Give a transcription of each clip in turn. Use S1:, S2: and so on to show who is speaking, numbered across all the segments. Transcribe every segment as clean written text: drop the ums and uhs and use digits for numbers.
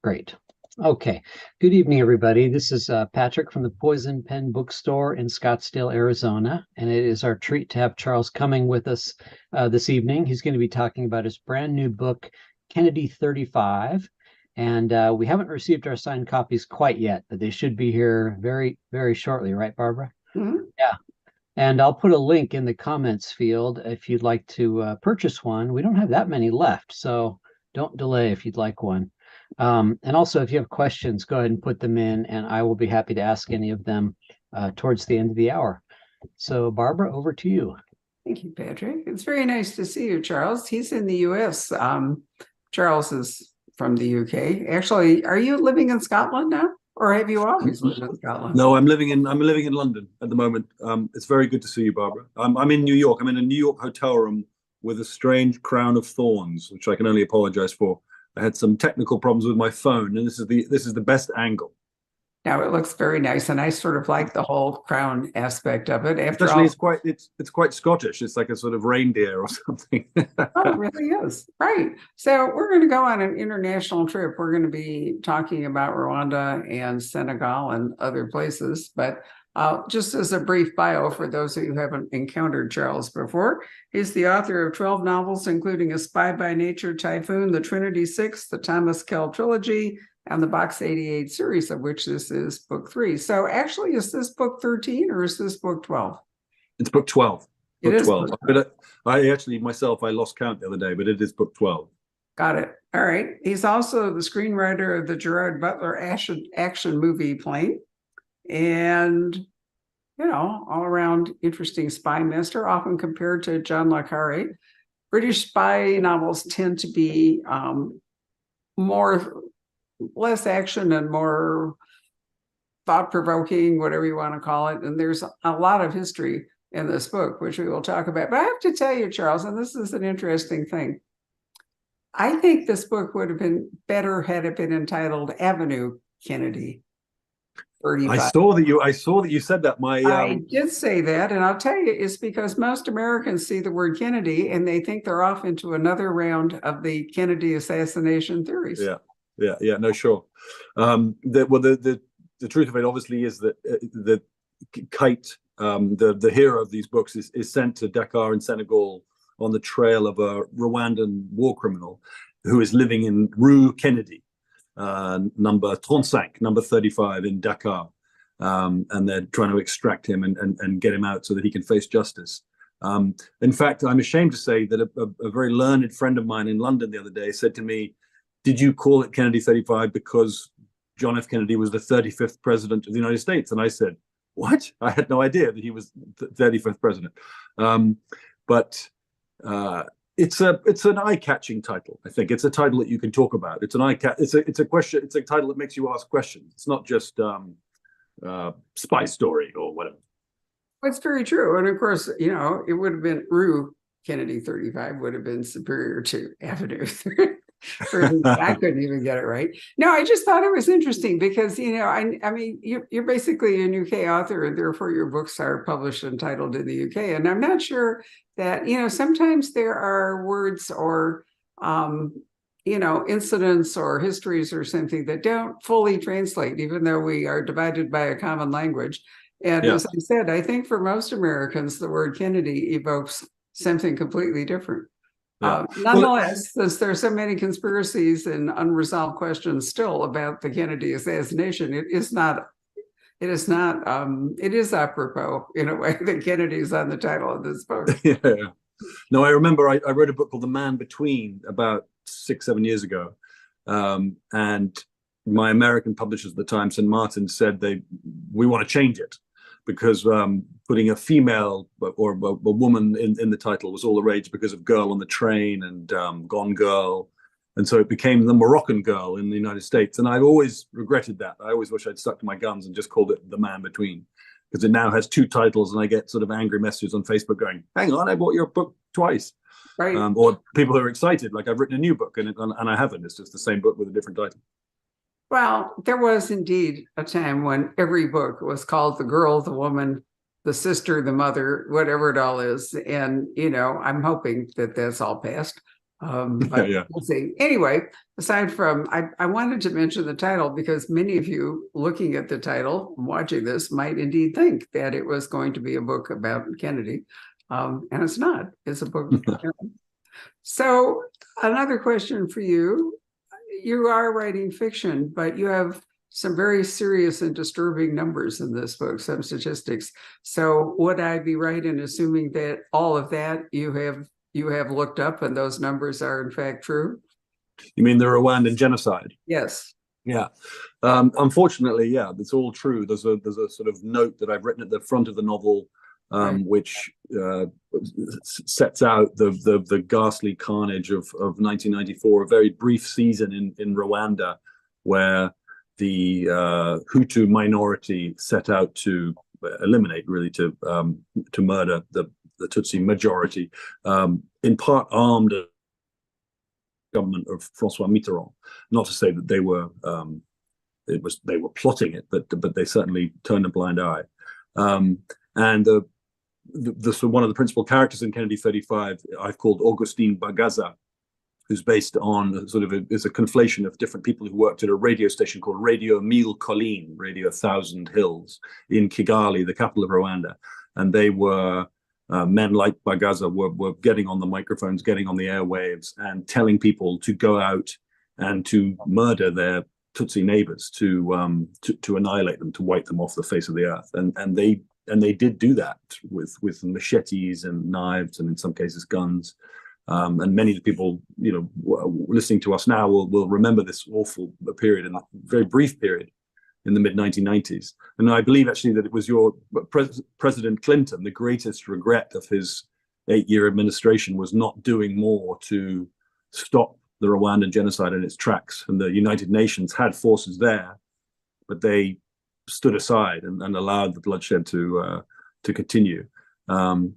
S1: Great. Okay. Good evening, everybody. This is Patrick from the Poison Pen Bookstore in Scottsdale, Arizona, and it is our treat to have Charles Cumming with us this evening. He's going to be talking about his brand new book, Kennedy 35. And we haven't received our signed copies quite yet, but they should be here very, very shortly, right, Barbara?
S2: Mhm.
S1: Yeah. And I'll put a link in the comments field if you'd like to purchase one. We don't have that many left, so don't delay if you'd like one. And also, if you have questions, go ahead and put them in, and I will be happy to ask any of them towards the end of the hour. So, Barbara, over to you.
S2: Thank you, Patrick. It's very nice to see you, Charles. He's in the U.S. Charles is from the U.K. Actually, are you living in Scotland now, or have you always lived in Scotland?
S3: No, I'm living in London at the moment. It's very good to see you, Barbara. I'm in New York. I'm in a New York hotel room with a strange crown of thorns, which I can only apologize for. I had some technical problems with my phone, and this is the best angle.
S2: Now it looks very nice, and I sort of like the whole crown aspect of it. After
S3: Especially,
S2: all,
S3: it's quite Scottish. It's like a sort of reindeer or something.
S2: oh, it really is. Right. So we're going to go on an international trip. We're going to be talking about Rwanda and Senegal and other places. But just as a brief bio for those of you who haven't encountered Charles before, he's the author of 12 novels, including A Spy by Nature, Typhoon, The Trinity Six, the Thomas Kell Trilogy, and the Box 88 series, of which this is book 3. So actually, is this book 13 or is this book 12?
S3: It's book 12.
S2: It
S3: Book
S2: is
S3: 12.
S2: book 12.
S3: But I actually myself I lost count the other day, but it is book 12.
S2: Got it. All right. He's also the screenwriter of the Gerard Butler action movie Plane. And, all around interesting spy master, often compared to John le Carré. British spy novels tend to be less action and more thought-provoking, whatever you want to call it. And there's a lot of history in this book, which we will talk about. But I have to tell you, Charles, and this is an interesting thing. I think this book would have been better had it been entitled Avenue Kennedy 35.
S3: I saw that you said that.
S2: I did say that, and I'll tell you, it's because most Americans see the word Kennedy and they think they're off into another round of the Kennedy assassination theories.
S3: Yeah. No, sure. The truth of it, obviously, is that the Kite, the hero of these books, is sent to Dakar in Senegal on the trail of a Rwandan war criminal who is living in Rue Kennedy, number 35 in Dakar. And they're trying to extract him and get him out so that he can face justice. In fact, I'm ashamed to say that a very learned friend of mine in London the other day said to me, "Did you call it Kennedy 35 because John F. Kennedy was the 35th president of the United States?" And I said, "What? I had no idea that he was the 35th president." But it's an eye-catching title. I think it's a title that you can talk about. It's a question. It's a title that makes you ask questions. It's not just spy story or whatever.
S2: It's very true. And of course, it would have been Rue Kennedy 35 would have been superior to Avenue 35. I couldn't even get it right. No, I just thought it was interesting because, I mean, you're basically a UK author, and therefore your books are published and titled in the UK. And I'm not sure that, sometimes there are words or, incidents or histories or something that don't fully translate, even though we are divided by a common language. And
S3: Yeah.
S2: as I said, I think for most Americans, the word Kennedy evokes something completely different.
S3: Yeah.
S2: Nonetheless, since there are so many conspiracies and unresolved questions still about the Kennedy assassination, it is apropos in a way that Kennedy is on the title of this book.
S3: Yeah. No, I remember I wrote a book called The Man Between about 6-7 years ago. And my American publishers at the time, St. Martin, said we want to change it because putting a female or a woman in the title was all the rage because of Girl on the Train and Gone Girl. And so it became The Moroccan Girl in the United States. And I've always regretted that. I always wish I'd stuck to my guns and just called it The Man Between, because it now has 2 titles, and I get sort of angry messages on Facebook going, "Hang on, I bought your book twice."
S2: Right.
S3: Or people who are excited, like I've written a new book and I haven't. It's just the same book with a different title.
S2: Well, there was indeed a time when every book was called The Girl, the Woman, the Sister, the Mother, whatever it all is. And, I'm hoping that that's all passed. But we'll see. Anyway, aside from, I wanted to mention the title because many of you looking at the title, watching this, might indeed think that it was going to be a book about Kennedy. And it's not. It's a book. So another question for you. You are writing fiction, but you have some very serious and disturbing numbers in this book, some statistics. So would I be right in assuming that all of that you have looked up and those numbers are in fact true?
S3: You mean the Rwandan genocide?
S2: Yes.
S3: Yeah. Unfortunately, yeah, that's all true. There's a sort of note that I've written at the front of the novel, which sets out the ghastly carnage of 1994, a very brief season in Rwanda, where the Hutu minority set out to eliminate, really, to murder the Tutsi majority, in part armed government of Francois Mitterrand. Not to say that they were plotting it, but they certainly turned a blind eye. And one of the principal characters in Kennedy 35, I've called Augustine Bagaza, who's based on is a conflation of different people who worked at a radio station called Radio Mille Collines, Radio 1,000 Hills, in Kigali, the capital of Rwanda. And they were men like Bagaza were getting on the microphones, getting on the airwaves, and telling people to go out and to murder their Tutsi neighbors, to annihilate them, to wipe them off the face of the earth. And they did do that with machetes and knives, and in some cases guns. And many of the people, listening to us now will remember this awful period, and a very brief period in the mid-1990s. And I believe actually that it was your President Clinton, the greatest regret of his 8-year administration was not doing more to stop the Rwandan genocide in its tracks. And the United Nations had forces there, but they stood aside and allowed the bloodshed to continue. And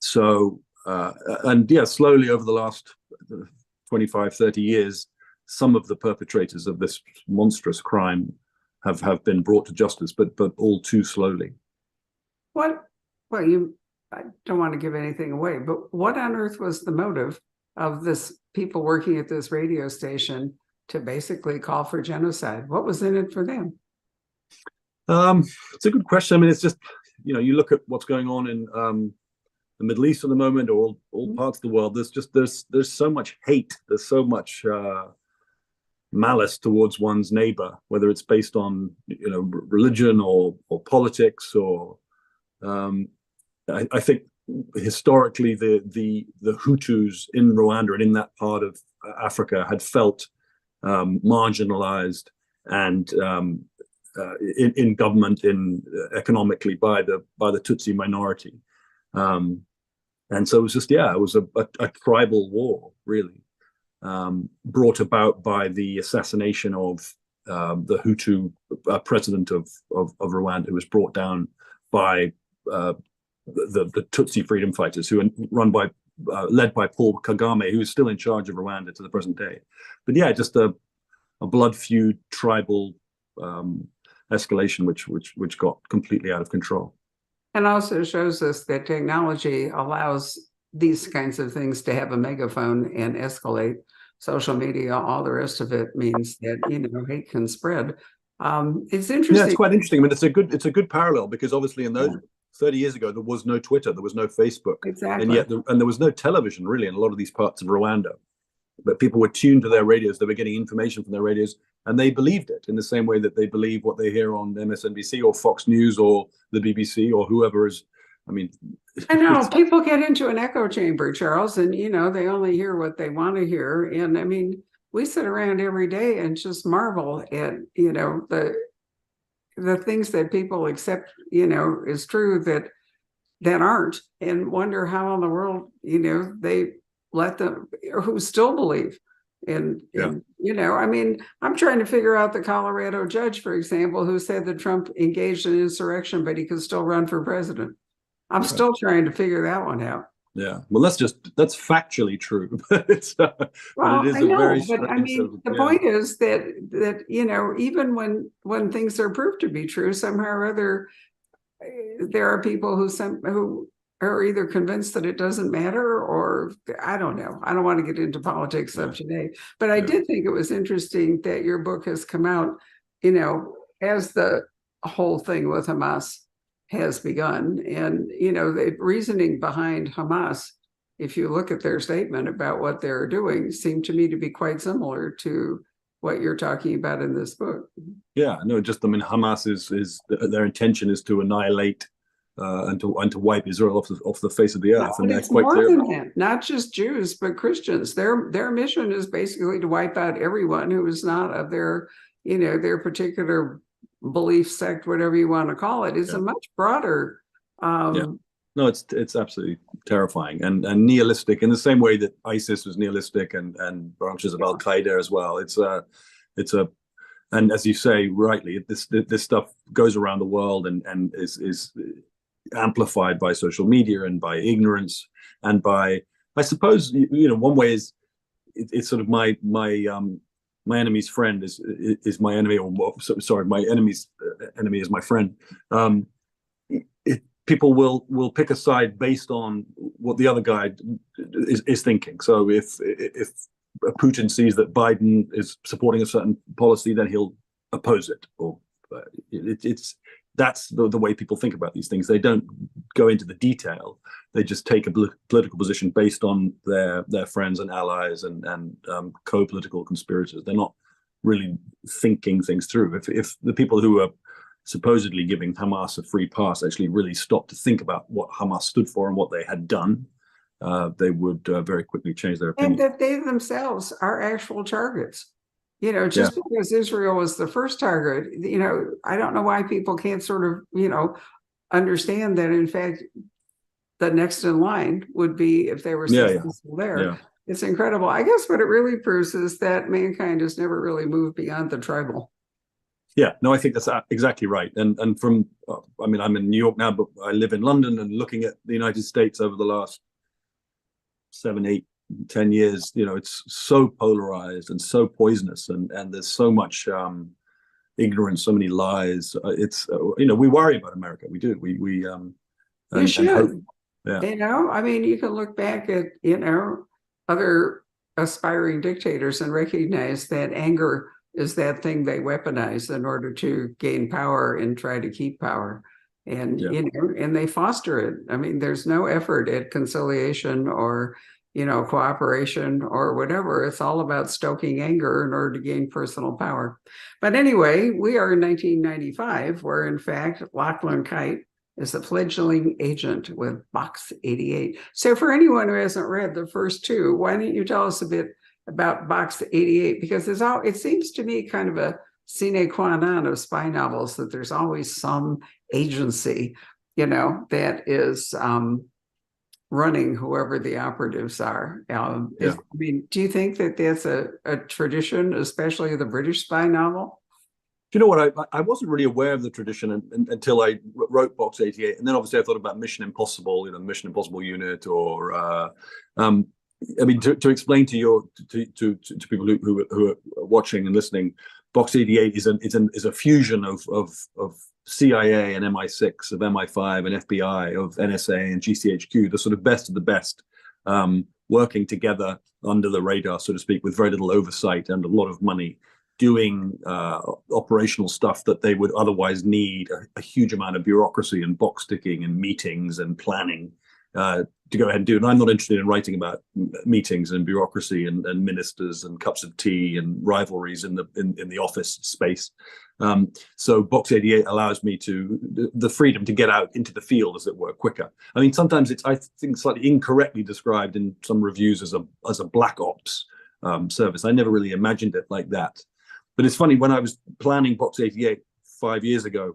S3: slowly over the last 25, 30 years, some of the perpetrators of this monstrous crime have been brought to justice, but all too slowly.
S2: I don't want to give anything away, but what on earth was the motive of this people working at this radio station to basically call for genocide? What was in it for them?
S3: It's a good question. I mean, it's just, you look at what's going on in the Middle East at the moment, or all parts of the world. There's so much hate. There's so much malice towards one's neighbor, whether it's based on religion or politics, or I think historically the Hutus in Rwanda and in that part of Africa had felt marginalized and in government, economically by the Tutsi minority, and so it was just it was a tribal war, really. Brought about by the assassination of the Hutu president of Rwanda, who was brought down by the Tutsi freedom fighters, who are led by Paul Kagame, who is still in charge of Rwanda to the present day. But just a blood feud, tribal escalation, which got completely out of control.
S2: And also shows us that technology allows these kinds of things to have a megaphone and escalate. Social media, all the rest of it means that hate can spread. It's interesting.
S3: Yeah, it's quite interesting. I mean, it's a good parallel, because obviously in those 30 years ago there was no Twitter, there was no Facebook,
S2: exactly,
S3: and yet there was no television really in a lot of these parts of Rwanda. But people were tuned to their radios; they were getting information from their radios, and they believed it in the same way that they believe what they hear on MSNBC or Fox News or the BBC or whoever is. I mean,
S2: I know people get into an echo chamber, Charles, and they only hear what they want to hear. And I mean, we sit around every day and just marvel at the things that people accept is true that aren't, and wonder how in the world they let them, or who still believe. And I mean, I'm trying to figure out the Colorado judge, for example, who said that Trump engaged in insurrection, but he could still run for president. I'm still trying to figure that one out.
S3: Yeah, well, that's factually true, but it is a very strange.
S2: But I mean, the point is that even when things are proved to be true, somehow or other, there are people who are either convinced that it doesn't matter, or I don't know. I don't want to get into politics of today, but I did think it was interesting that your book has come out, as the whole thing with Hamas has begun. And, the reasoning behind Hamas, if you look at their statement about what they're doing, seemed to me to be quite similar to what you're talking about in this book.
S3: Yeah, no, Hamas is their intention is to annihilate and to wipe Israel off the face of the earth, and they're quite clear about
S2: that. Not just Jews, but Christians. Their mission is basically to wipe out everyone who is not of their particular belief sect, whatever you want to call it. It's a much broader.
S3: No, it's absolutely terrifying and nihilistic in the same way that ISIS was nihilistic and branches of Al Qaeda as well. And as you say rightly, this stuff goes around the world and is amplified by social media and by ignorance and by, I suppose, one way is it's sort of my enemy's friend is my enemy, or sorry, my enemy's enemy is my friend. People will pick a side based on what the other guy is thinking. So if Putin sees that Biden is supporting a certain policy, then he'll oppose it. Or that's the way people think about these things. They don't go into the detail. They just take a political position based on their friends and allies and co-political conspirators. They're not really thinking things through. If the people who are supposedly giving Hamas a free pass actually really stopped to think about what Hamas stood for and what they had done, they would very quickly change their opinion.
S2: And that they themselves are actual targets. Just because Israel was the first target, I don't know why people can't sort of, understand that, in fact, the next in line would be if they were successful there. Yeah. It's incredible. I guess what it really proves is that mankind has never really moved beyond the tribal.
S3: Yeah, no, I think that's exactly right. And from, I'm in New York now, but I live in London, and looking at the United States over the last 7, 8, 10 years, it's so polarized and so poisonous, and there's so much ignorance, so many lies. It's we worry about America. We do.
S2: You should. Hope, you can look back at other aspiring dictators and recognize that anger is that thing they weaponize in order to gain power and try to keep power. And, and they foster it. There's no effort at conciliation or, cooperation or whatever. It's all about stoking anger in order to gain personal power. But anyway, we are in 1995, where in fact, Lachlan Kite is a fledgling agent with Box 88. So for anyone who hasn't read the first two, why don't you tell us a bit about Box 88, because it seems to me kind of a sine qua non of spy novels that there's always some agency, that is running whoever the operatives are. Do you think that that's a tradition, especially the British spy novel?
S3: Do you know what? I wasn't really aware of the tradition until I wrote Box 88, and then obviously I thought about Mission Impossible, the Mission Impossible unit, or to explain to people who are watching and listening, Box 88 is a fusion of CIA and MI6, of MI5 and FBI, of NSA and GCHQ, the sort of best of the best, working together under the radar, so to speak, with very little oversight and a lot of money, doing operational stuff that they would otherwise need a huge amount of bureaucracy and box ticking and meetings and planning to go ahead and do. And I'm not interested in writing about meetings and bureaucracy and ministers and cups of tea and rivalries in the office space. So Box 88 allows me the freedom to get out into the field, as it were, quicker. Sometimes it's, I think, slightly incorrectly described in some reviews as a black ops service. I never really imagined it like that. But it's funny, when I was planning Box 88 5 years ago,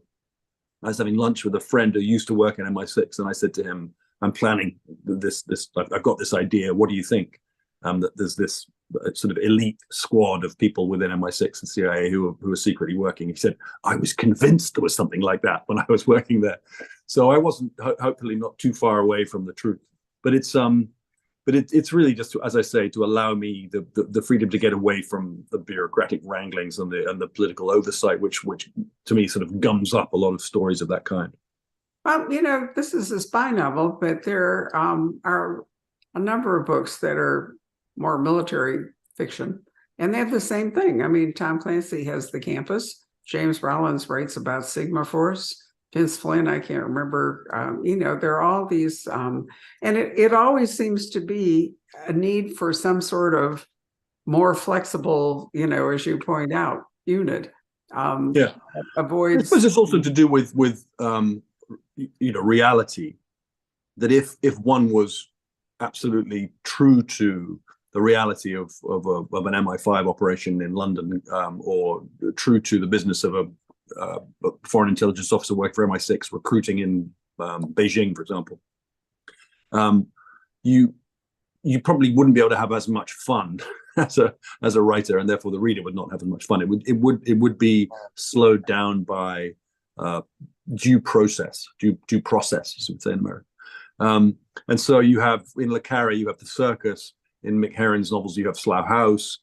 S3: I was having lunch with a friend who used to work in MI6, and I said to him, I'm planning this. I've got this idea. What do you think? That there's this sort of elite squad of people within MI6 and CIA who are secretly working. He said, I was convinced there was something like that when I was working there. So I wasn't hopefully not too far away from the truth. But it's really just, as I say, to allow me the freedom to get away from the bureaucratic wranglings and the political oversight, which to me sort of gums up a lot of stories of that kind.
S2: This is a spy novel, but there are a number of books that are more military fiction, and they have the same thing. I mean, Tom Clancy has The Campus. James Rollins writes about Sigma Force. Vince Flynn, I can't remember. There are all these, and it always seems to be a need for some sort of more flexible, as you point out, unit.
S3: Yeah, I
S2: Avoids.
S3: suppose it's also to do with reality. That if one was absolutely true to the reality of an MI5 operation in London, or true to the business of a foreign intelligence officer working for MI6 recruiting in Beijing, for example, you probably wouldn't be able to have as much fun as a writer, and therefore the reader would not have as much fun. It would be slowed down by due process, as we would say in America. And so you have in Le Carre, you have the circus. In Mick Herron's novels, you have Slough House.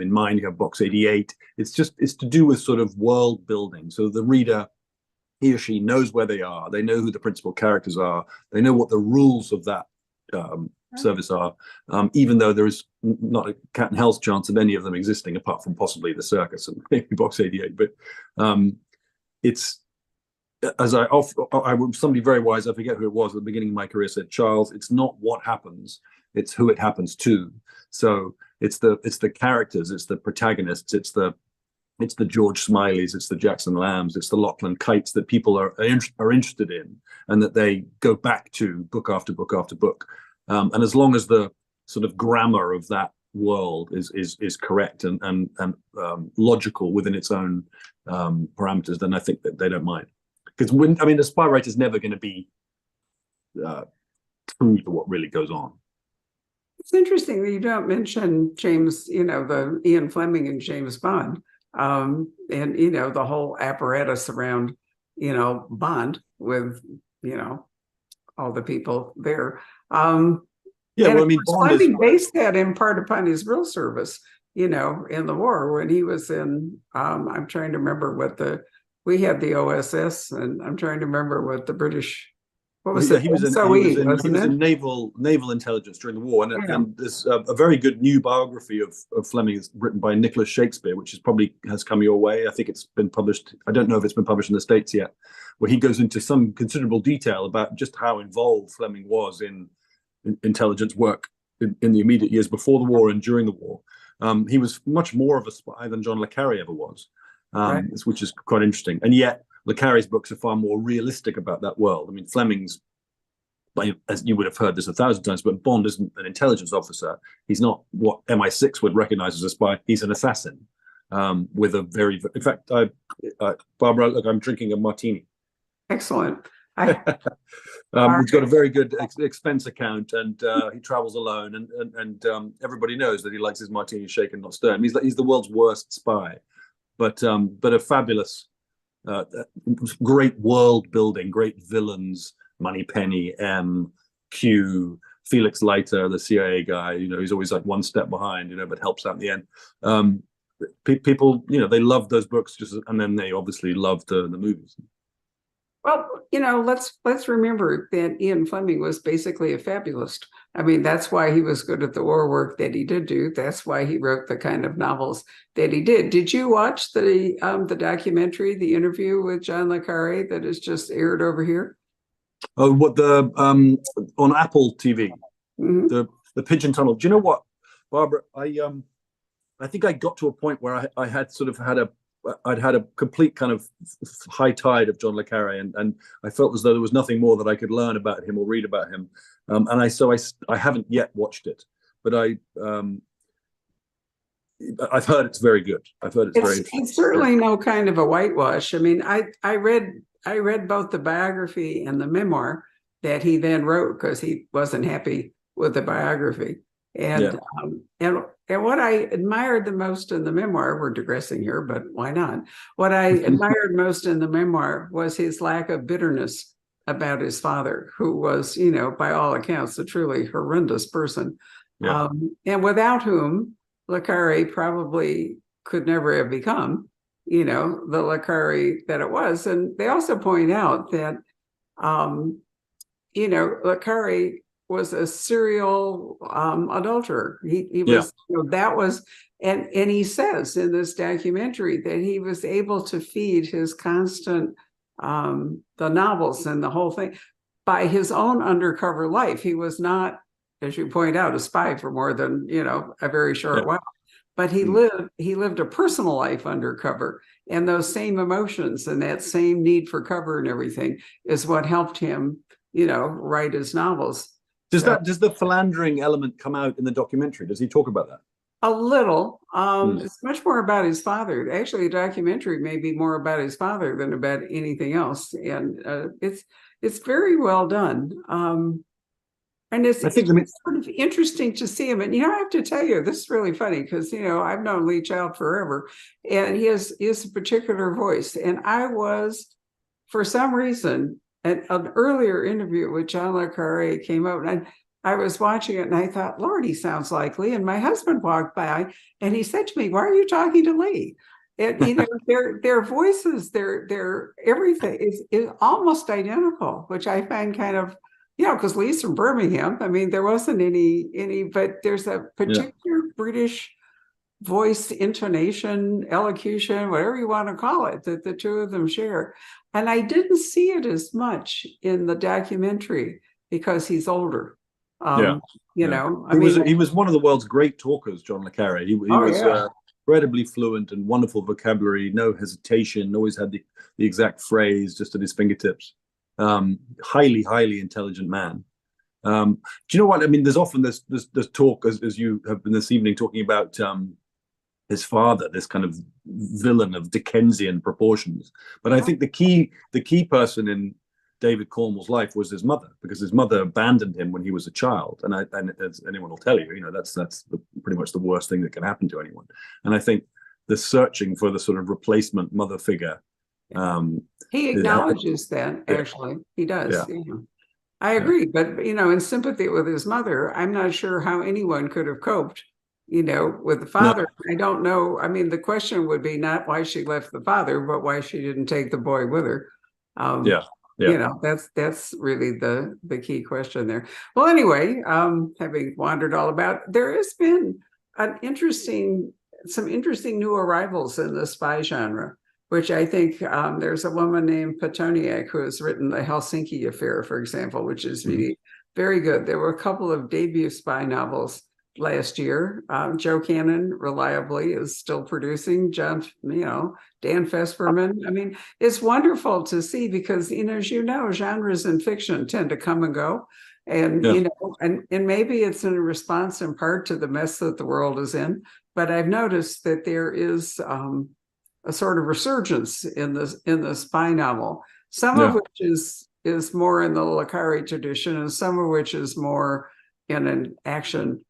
S3: In mine, you have Box 88. It's to do with sort of world building. So the reader, he or she knows where they are. They know who the principal characters are. They know what the rules of that service are, even though there is not a cat and hell's chance of any of them existing, apart from possibly the circus and maybe Box 88. But it's, as I somebody very wise, I forget who it was at the beginning of my career, said, Charles, it's not what happens, it's who it happens to. So it's the characters, it's the protagonists, it's the George Smileys, it's the Jackson Lambs, it's the Lachlan Kites that people are interested in, and that they go back to book after book after book. And as long as the sort of grammar of that world is correct and logical within its own parameters, then I think that they don't mind. Because the spy writer is never going to be true to what really goes on.
S2: It's interesting that you don't mention James, the Ian Fleming and James Bond, and the whole apparatus around, Bond with, all the people there.
S3: Yeah, well, Bond
S2: Fleming based that in part upon his real service, in the war when he was in. I'm trying to remember we had the OSS, and I'm trying to remember what the British. What was it?
S3: He was in naval intelligence during the war, and there's a very good new biography of Fleming written by Nicholas Shakespeare, which has come your way. I think it's been published. I don't know if it's been published in the States yet, where he goes into some considerable detail about just how involved Fleming was in intelligence work in the immediate years before the war and during the war. He was much more of a spy than John le Carre ever was, which is quite interesting. And yet le Carre's books are far more realistic about that world. Fleming's, as you would have heard this 1,000 times, but Bond isn't an intelligence officer. He's not what MI6 would recognize as a spy. He's an assassin with a very, in fact, Barbara, look, I'm drinking a martini.
S2: Excellent.
S3: He's got a very good expense account, and he travels alone, and everybody knows that he likes his martini shaken, not stirred. He's the world's worst spy, but a fabulous, great world building, great villains. Moneypenny, M, Q, Felix Leiter, the CIA guy. He's always like one step behind, but helps out in the end. People, they love those books, and then they obviously love the movies.
S2: Well, let's remember that Ian Fleming was basically a fabulist. That's why he was good at the war work that he did do. That's why he wrote the kind of novels that he did. Did you watch the documentary, the interview with John le Carre that is just aired over here?
S3: Oh, what on Apple TV, the Pigeon Tunnel. Do you know what, Barbara? I think I got to a point where I had sort of I'd had a complete kind of high tide of John le Carre, and I felt as though there was nothing more that I could learn about him or read about him. I haven't yet watched it, but I've heard it's very good. I've heard it's very interesting.
S2: It's certainly no kind of a whitewash. I read both the biography and the memoir that he then wrote because he wasn't happy with the biography. And what I admired the most in the memoir, we're digressing here, but why not? What I admired most in the memoir was his lack of bitterness about his father, who was, by all accounts, a truly horrendous person.
S3: Yeah.
S2: And without whom le Carre probably could never have become, the le Carre that it was. And they also point out that Le Carre was a serial adulterer. He
S3: Yeah.
S2: was, that was, and he says in this documentary that he was able to feed his constant the novels and the whole thing by his own undercover life. He was not, as you point out, a spy for more than a very short while, but he lived a personal life undercover, and those same emotions and that same need for cover and everything is what helped him write his novels.
S3: Does the philandering element come out in the documentary? Does he talk about that?
S2: A little. It's much more about his father. Actually, the documentary may be more about his father than about anything else, and it's very well done. And it's sort of interesting to see him. And I have to tell you, this is really funny because I've known Lee Child forever, and he has a particular voice. And I was, for some reason, at an earlier interview with John le Carre came out, and I was watching it and I thought, Lord, he sounds like Lee. And my husband walked by and he said to me, why are you talking to Lee? And their voices, their everything is almost identical, which I find kind of, because Lee's from Birmingham. I mean, there wasn't any, but there's a particular British voice, intonation, elocution, whatever you want to call it, that the two of them share. And I didn't see it as much in the documentary because he's older. He
S3: was one of the world's great talkers, John le Carre. He was incredibly fluent and wonderful vocabulary, no hesitation, always had the exact phrase just at his fingertips. Highly, highly intelligent man. Do you know what I mean? There's often this talk, as you have been this evening, talking about his father, this kind of villain of Dickensian proportions. But I think the key person in David Cornwell's life was his mother, because his mother abandoned him when he was a child. And as anyone will tell you, that's pretty much the worst thing that can happen to anyone. And I think the searching for the sort of replacement mother figure.
S2: He acknowledges that, actually. He does. Yeah. I agree. But, in sympathy with his mother, I'm not sure how anyone could have coped, with the father. No. I don't know. I mean, the question would be not why she left the father, but why she didn't take the boy with her. That's really the key question there. Well, anyway, having wandered all about, there has been some interesting new arrivals in the spy genre, which I think there's a woman named Petoniak who has written The Helsinki Affair, for example, which is really very good. There were a couple of debut spy novels last year. Joe Cannon reliably is still producing. Dan Fesperman. I mean, it's wonderful to see because, as genres in fiction tend to come and go. And, and maybe it's in response in part to the mess that the world is in. But I've noticed that there is a sort of resurgence in the spy novel, some of which is more in the le Carre tradition, and some of which is more in an action,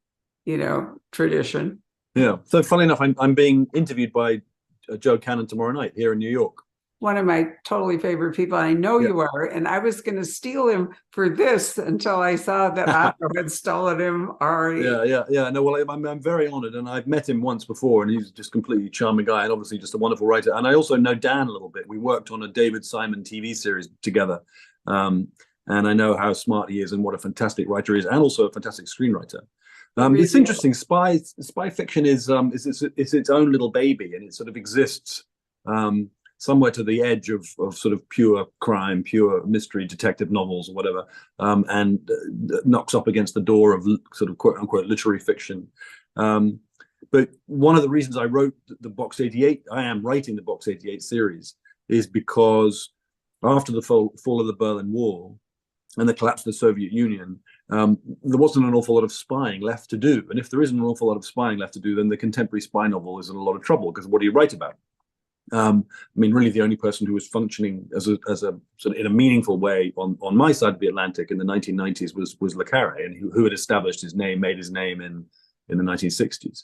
S2: tradition.
S3: Yeah. So funny enough, I'm being interviewed by Joe Cannon tomorrow night here in New York.
S2: One of my totally favorite people. I know you are, and I was going to steal him for this until I saw that Otto had stolen him already.
S3: Yeah. No, well, I'm very honored, and I've met him once before, and he's just a completely charming guy, and obviously just a wonderful writer. And I also know Dan a little bit. We worked on a David Simon TV series together, and I know how smart he is and what a fantastic writer he is, and also a fantastic screenwriter. It's interesting. Spy fiction is its own little baby, and it sort of exists somewhere to the edge of sort of pure crime, pure mystery detective novels or whatever, and knocks up against the door of sort of quote unquote literary fiction. But one of the reasons I wrote the Box 88, I am writing the Box 88 series, is because after the fall of the Berlin Wall and the collapse of the Soviet Union, there wasn't an awful lot of spying left to do. And if there isn't an awful lot of spying left to do, then the contemporary spy novel is in a lot of trouble, because what do you write about? I mean, really, the only person who was functioning as a sort of in a meaningful way on my side of the Atlantic in the 1990s was le Carre, and who had established his name, made his name in the 1960s.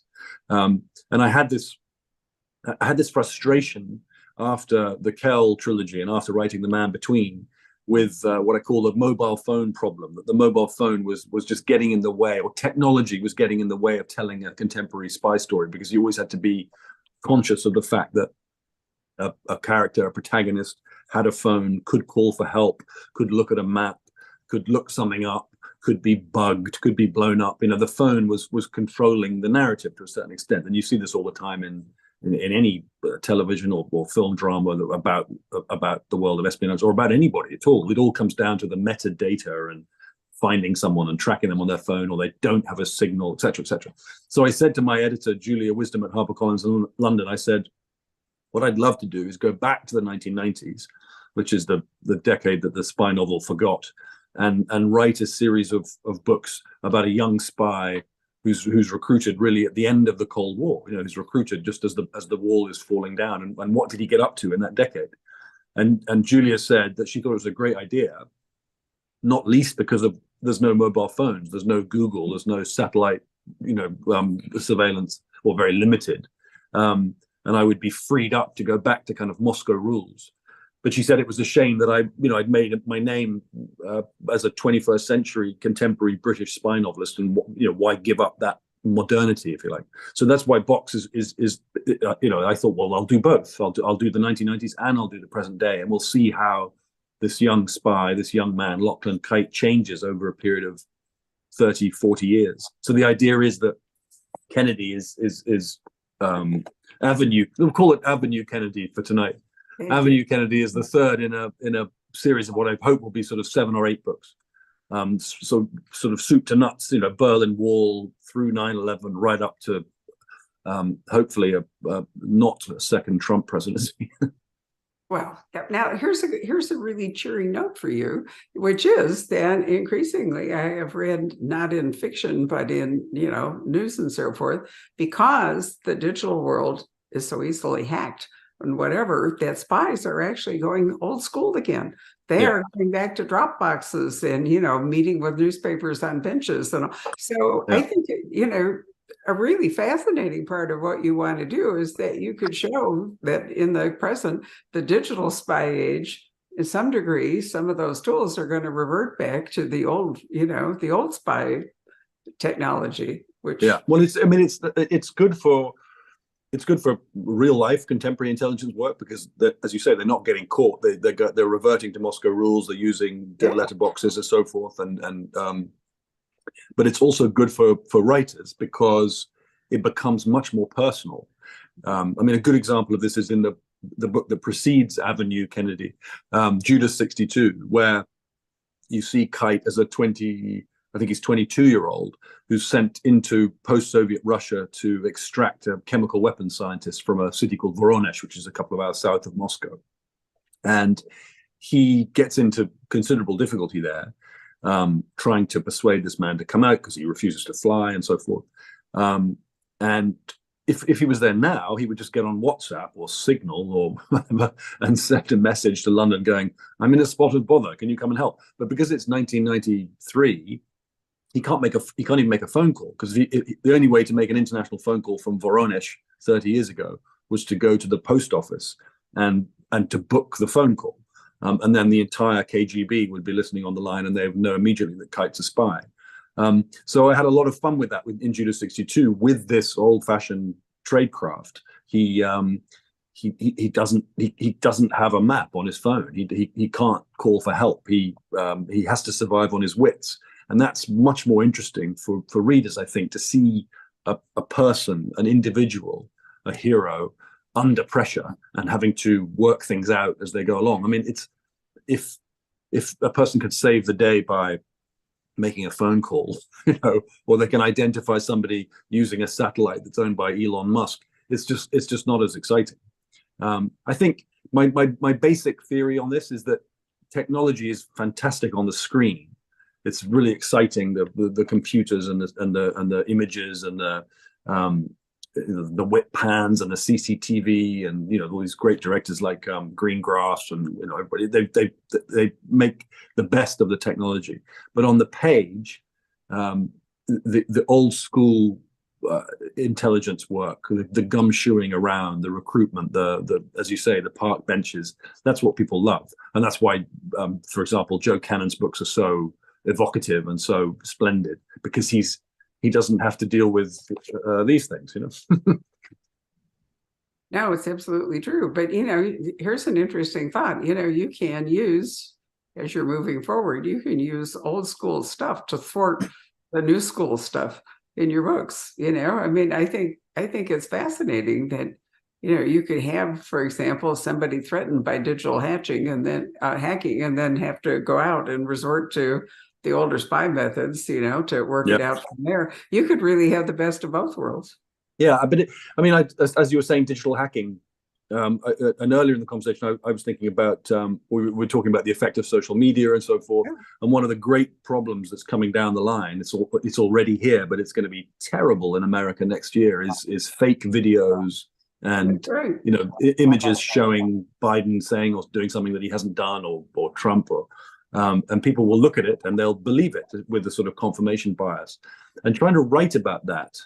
S3: And I had this frustration after the Kell trilogy and after writing The Man Between, with what I call the mobile phone problem, that the mobile phone was just getting in the way, or technology was getting in the way of telling a contemporary spy story, because you always had to be conscious of the fact that a character, a protagonist, had a phone, could call for help, could look at a map, could look something up, could be bugged, could be blown up. The phone was controlling the narrative to a certain extent, and you see this all the time in any television or film drama about the world of espionage, or about anybody at all. It all comes down to the metadata and finding someone and tracking them on their phone, or they don't have a signal, etc., etc. So I said to my editor, Julia Wisdom at HarperCollins in London, I said, what I'd love to do is go back to the 1990s, which is the decade that the spy novel forgot, and write a series of books about a young spy who's recruited really at the end of the Cold War. Who's recruited just as the wall is falling down, and what did he get up to in that decade? And Julia said that she thought it was a great idea, not least because there's no mobile phones, there's no Google, there's no satellite, surveillance, or very limited. And I would be freed up to go back to kind of Moscow rules. But she said it was a shame that I'd made my name as a 21st century contemporary British spy novelist, and why give up that modernity, if you like. So that's why Box is I thought, well, I'll do both. I'll do the 1990s and I'll do the present day, and we'll see how this young spy, this young man, Lachlan Kite, changes over a period of 30, 40 years. So the idea is that Kennedy is Avenue. We'll call it Avenue Kennedy for tonight. Avenue Kennedy is the third in a series of what I hope will be sort of 7 or 8 books. So sort of soup to nuts, Berlin Wall through 9/11, right up to hopefully not a second Trump presidency.
S2: Well, now here's a really cheery note for you, which is that increasingly I have read, not in fiction, but in news and so forth, because the digital world is so easily hacked and whatever, that spies are actually going old school again. They are going back to Dropboxes and meeting with newspapers on benches and all. So I think a really fascinating part of what you want to do is that you could show that in the present, the digital spy age, in some degree, some of those tools are going to revert back to the old, the old spy technology. Which
S3: well, it's good for real life contemporary intelligence work, because as you say, they're not getting caught. They're reverting to Moscow rules. They're using letterboxes and so forth, and but it's also good for writers because it becomes much more personal. A good example of this is in the book that precedes Avenue Kennedy, Judas 62, where you see Kite as a 22-year-old who's sent into post-Soviet Russia to extract a chemical weapons scientist from a city called Voronezh, which is a couple of hours south of Moscow. And he gets into considerable difficulty there, trying to persuade this man to come out because he refuses to fly and so forth. And if he was there now, he would just get on WhatsApp or Signal or whatever and send a message to London going, I'm in a spot of bother, can you come and help? But because it's 1993, he can't even make a phone call, because the only way to make an international phone call from Voronezh 30 years ago was to go to the post office and to book the phone call. And then the entire KGB would be listening on the line, and they would know immediately that Kite's a spy. So I had a lot of fun with that in Judas 62 with this old-fashioned tradecraft. He doesn't have a map on his phone. He can't call for help. He has to survive on his wits, and that's much more interesting for readers, I think, to see a person, an individual, a hero under pressure and having to work things out as they go along. It's if a person could save the day by making a phone call, or they can identify somebody using a satellite that's owned by Elon Musk, it's just not as exciting. I think my basic theory on this is that technology is fantastic on the screen. It's really exciting, the computers and the images and the whip pans and the CCTV and all these great directors like Greengrass and everybody. They make the best of the technology, but on the page, the old school intelligence work, the gumshoeing around, the recruitment, the as you say, the park benches, that's what people love, and that's why, for example, Joe Cannon's books are so evocative and so splendid, because he doesn't have to deal with these things,
S2: No, it's absolutely true. But, here's an interesting thought. You can use, as you're moving forward, you can use old school stuff to thwart the new school stuff in your books. I mean, I think it's fascinating that, you could have, for example, somebody threatened by digital hacking and then have to go out and resort to the older spy methods, to work
S3: Yeah.
S2: it out from there. You could really have the best of both worlds.
S3: Yeah, but as you were saying, digital hacking, and earlier in the conversation, I was thinking about we were talking about the effect of social media and so forth.
S2: Yeah.
S3: And one of the great problems that's coming down the line, it's already here, but it's going to be terrible in America next year, is fake videos and
S2: Right.
S3: images showing Biden saying or doing something that he hasn't done, or Trump, and people will look at it and they'll believe it with a sort of confirmation bias. And trying to write about that,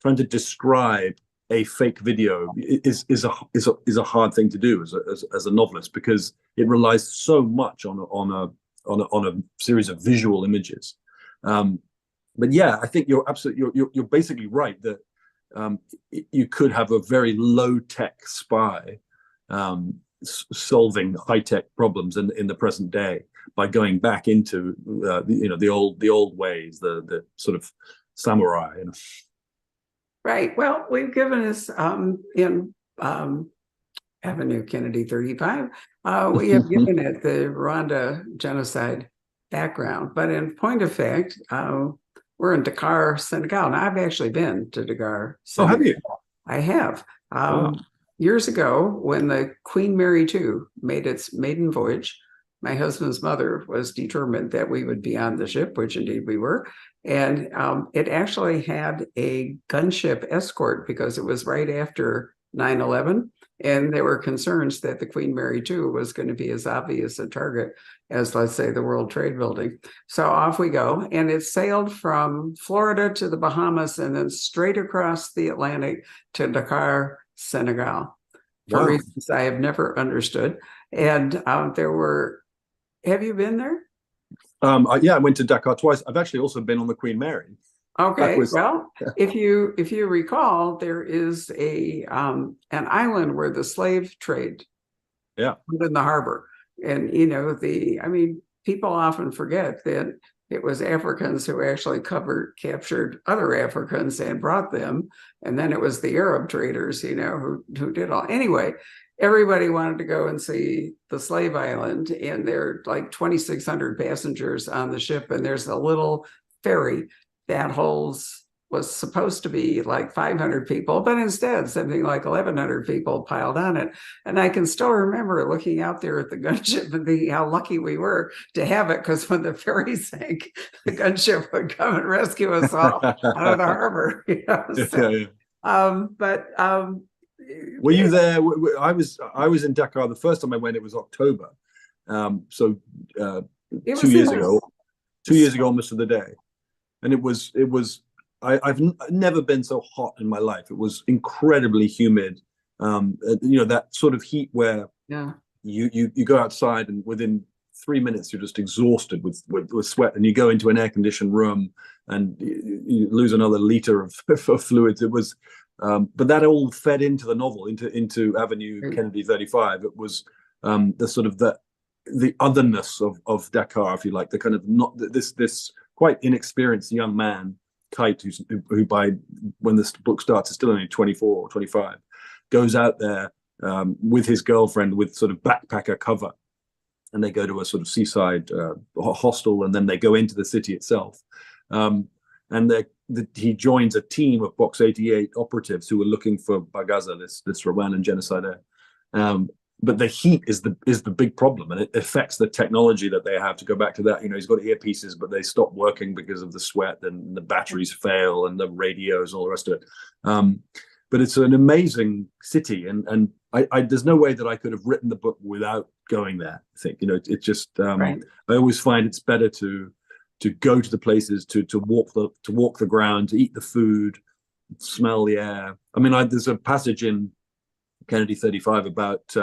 S3: trying to describe a fake video is a hard thing to do as a novelist, because it relies so much on a series of visual images. But yeah, I think you're basically right that you could have a very low tech spy solving high tech problems in the present day by going back into the old ways, the sort of samurai.
S2: Right. Well, we've given us in Avenue Kennedy 35, we have given it the Rwanda genocide background. But in point of fact, we're in Dakar, Senegal. Now, I've actually been to Dakar,
S3: Oh,
S2: Senegal.
S3: have you?
S2: I have.
S3: Wow.
S2: Years ago, when the Queen Mary II made its maiden voyage, my husband's mother was determined that we would be on the ship, which indeed we were. And it actually had a gunship escort because it was right after 9/11. And there were concerns that the Queen Mary II was going to be as obvious a target as, let's say, the World Trade Building. So off we go. And it sailed from Florida to the Bahamas and then straight across the Atlantic to Dakar, Senegal, for
S3: Wow.
S2: reasons I have never understood. And have you been there?
S3: Yeah, I went to Dakar twice. I've actually also been on the Queen Mary.
S2: Okay,
S3: Was,
S2: well, if you recall, there is an island where the slave trade
S3: yeah,
S2: in the harbor, and people often forget that it was Africans who actually captured other Africans and brought them, and then it was the Arab traders, who did all. Anyway, everybody wanted to go and see the slave island, and there are like 2,600 passengers on the ship, and there's a little ferry that was supposed to be like 500 people, but instead something like 1,100 people piled on it. And I can still remember looking out there at the gunship and thinking how lucky we were to have it, because when the ferry sank, the gunship would come and rescue us all out of the harbor. So,
S3: yeah. Were you there? I was in Dakar the first time I went. It was October, so
S2: it
S3: 2 years ago. 2 years ago, almost to the day. And it was I've never been so hot in my life. It was incredibly humid. That sort of heat where you go outside and within 3 minutes you're just exhausted with sweat, and you go into an air conditioned room and you lose another liter of fluids. It was, but that all fed into the novel, into Avenue Kennedy 35. It was the sort of the otherness of Dakar, if you like, the kind of not this quite inexperienced young man, Kite, who by when this book starts is still only 24 or 25, goes out there with his girlfriend with sort of backpacker cover, and they go to a sort of seaside hostel, and then they go into the city itself, and he joins a team of Box 88 operatives who are looking for Bagaza, this Rwandan genocider. But the heat is the big problem, and it affects the technology that they have. To go back to that, he's got earpieces, but they stop working because of the sweat, and the batteries fail, and the radios, and all the rest of it. But it's an amazing city, and I there's no way that I could have written the book without going there. I think it just
S2: Right.
S3: I always find it's better to go to the places, to walk the ground, to eat the food, smell the air. I mean, there's a passage in Kennedy 35 about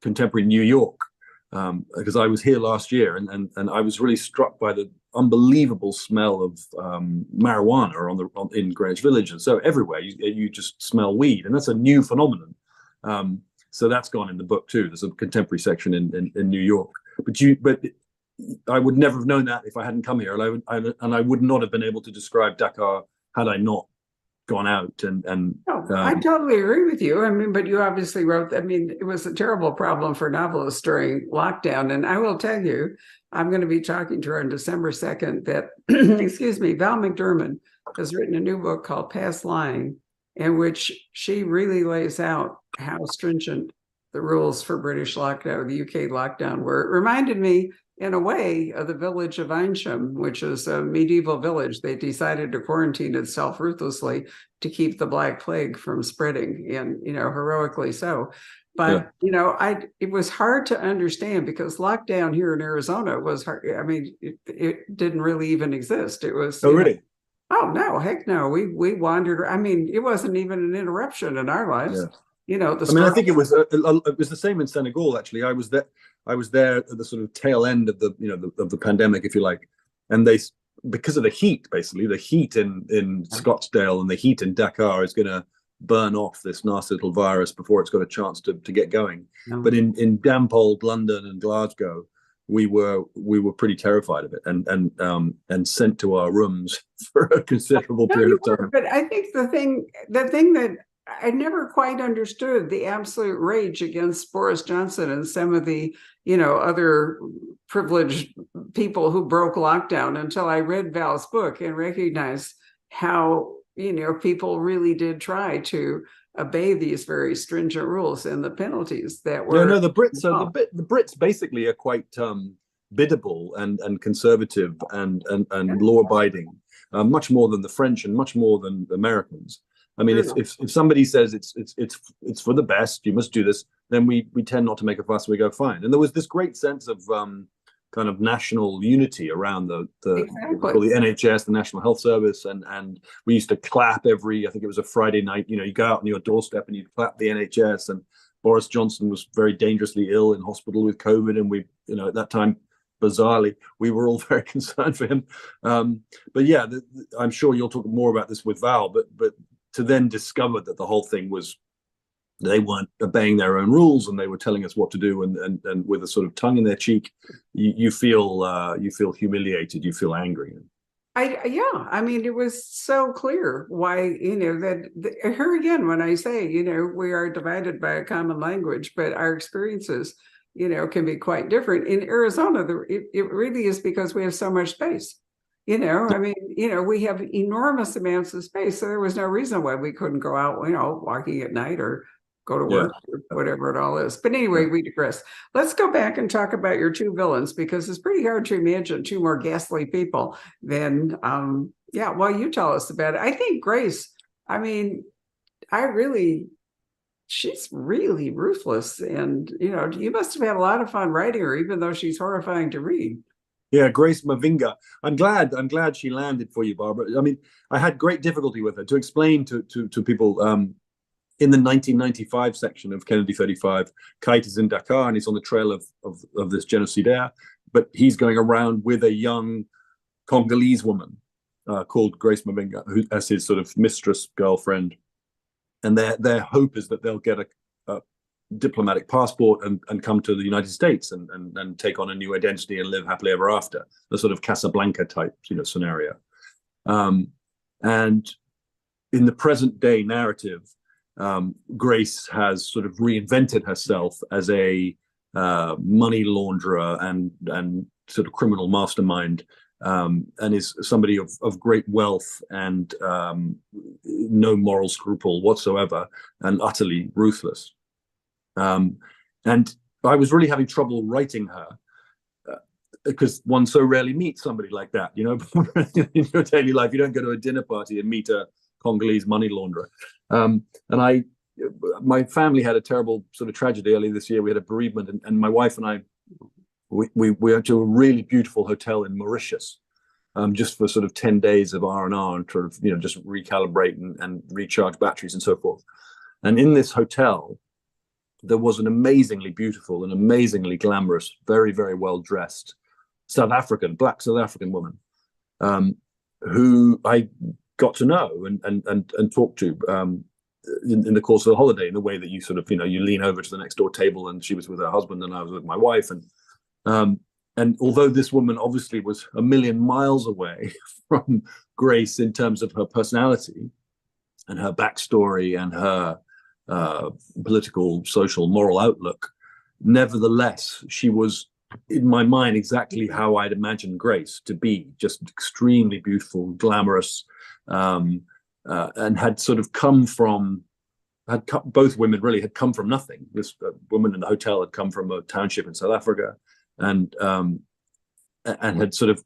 S3: contemporary New York, because I was here last year, and I was really struck by unbelievable smell of marijuana in Greenwich Village, and so everywhere you just smell weed, and that's a new phenomenon. So that's gone in the book too. There's a contemporary section in New York, but I would never have known that if I hadn't come here, and I would not have been able to describe Dakar had I not gone out
S2: I totally agree with you. I mean, but you obviously wrote, I mean, it was a terrible problem for novelists during lockdown. And I will tell you, I'm going to be talking to her on December 2nd that, excuse me, Val McDermott has written a new book called Past Lying, in which she really lays out how stringent the rules for British lockdown, the UK lockdown were. It reminded me, in a way, of the village of Eynsham, which is a medieval village. They decided to quarantine itself ruthlessly to keep the Black Plague from spreading, and heroically so. But it was hard to understand because lockdown here in Arizona was hard. I mean, it didn't really even exist. It was
S3: really.
S2: Oh no, heck no. We wandered. I mean, it wasn't even an interruption in our lives.
S3: Yeah. I think it was the same in Senegal. Actually, I was there at the sort of tail end of the pandemic, if you like, and because of the heat, basically the heat in Scottsdale and the heat in Dakar is going to burn off this nasty little virus before it's got a chance to get going. But in damp old London and Glasgow, we were pretty terrified of it and sent to our rooms for a considerable period of time.
S2: But I think the thing that I never quite understood the absolute rage against Boris Johnson and some of the, other privileged people who broke lockdown until I read Val's book and recognized how, people really did try to obey these very stringent rules and the penalties that were.
S3: The Brits. So the Brits basically are quite biddable and conservative and law-abiding, much more than the French and much more than the Americans. I mean, if somebody says it's for the best, you must do this, then we tend not to make a fuss. We go fine. And there was this great sense of kind of national unity around the NHS, the National Health Service, and we used to clap I think it was a Friday night. You go out on your doorstep and you clap the NHS. And Boris Johnson was very dangerously ill in hospital with COVID, and we, at that time, bizarrely, we were all very concerned for him. But yeah, I'm sure you'll talk more about this with Val, but to then discover that the whole thing was they weren't obeying their own rules and they were telling us what to do, and with a sort of tongue in their cheek, you feel humiliated, you feel angry.
S2: I mean, it was so clear why, that here again, when I say, we are divided by a common language, but our experiences, can be quite different. In Arizona, it really is because we have so much space. I mean, we have enormous amounts of space. So there was no reason why we couldn't go out, walking at night or go to work or whatever it all is. But anyway, we digress. Let's go back and talk about your two villains, because it's pretty hard to imagine two more ghastly people than, you tell us about it. I think Grace, I mean, she's really ruthless. And, you must have had a lot of fun writing her, even though she's horrifying to read.
S3: Yeah, Grace Mavinga. I'm glad she landed for you, Barbara. I mean, I had great difficulty with her to explain to people. In the 1995 section of Kennedy 35, Kite is in Dakar and he's on the trail of this genocidaire, but he's going around with a young Congolese woman called Grace Mavinga, who as his sort of mistress girlfriend, and their hope is that they'll get a diplomatic passport and come to the United States and take on a new identity and live happily ever after, the sort of Casablanca type scenario. And in the present day narrative, Grace has sort of reinvented herself as a money launderer and sort of criminal mastermind, and is somebody of great wealth and no moral scruple whatsoever, and utterly ruthless. And I was really having trouble writing her because one so rarely meets somebody like that, in your daily life. You don't go to a dinner party and meet a Congolese money launderer. And my family had a terrible sort of tragedy earlier this year. We had a bereavement, and my wife and I, we went to a really beautiful hotel in Mauritius, just for sort of 10 days of R&R and sort of, just recalibrate and recharge batteries and so forth. And in this hotel, there was an amazingly beautiful and amazingly glamorous, very, very well dressed Black South African woman, who I got to know and talk to in the course of the holiday, in the way that you sort of, you lean over to the next door table, and she was with her husband and I was with my wife. And although this woman obviously was a million miles away from Grace in terms of her personality and her backstory and her political, social, moral outlook, nevertheless, she was, in my mind, exactly how I'd imagined Grace to be, just extremely beautiful, glamorous, and had sort of both women really had come from nothing. This woman in the hotel had come from a township in South Africa, and had sort of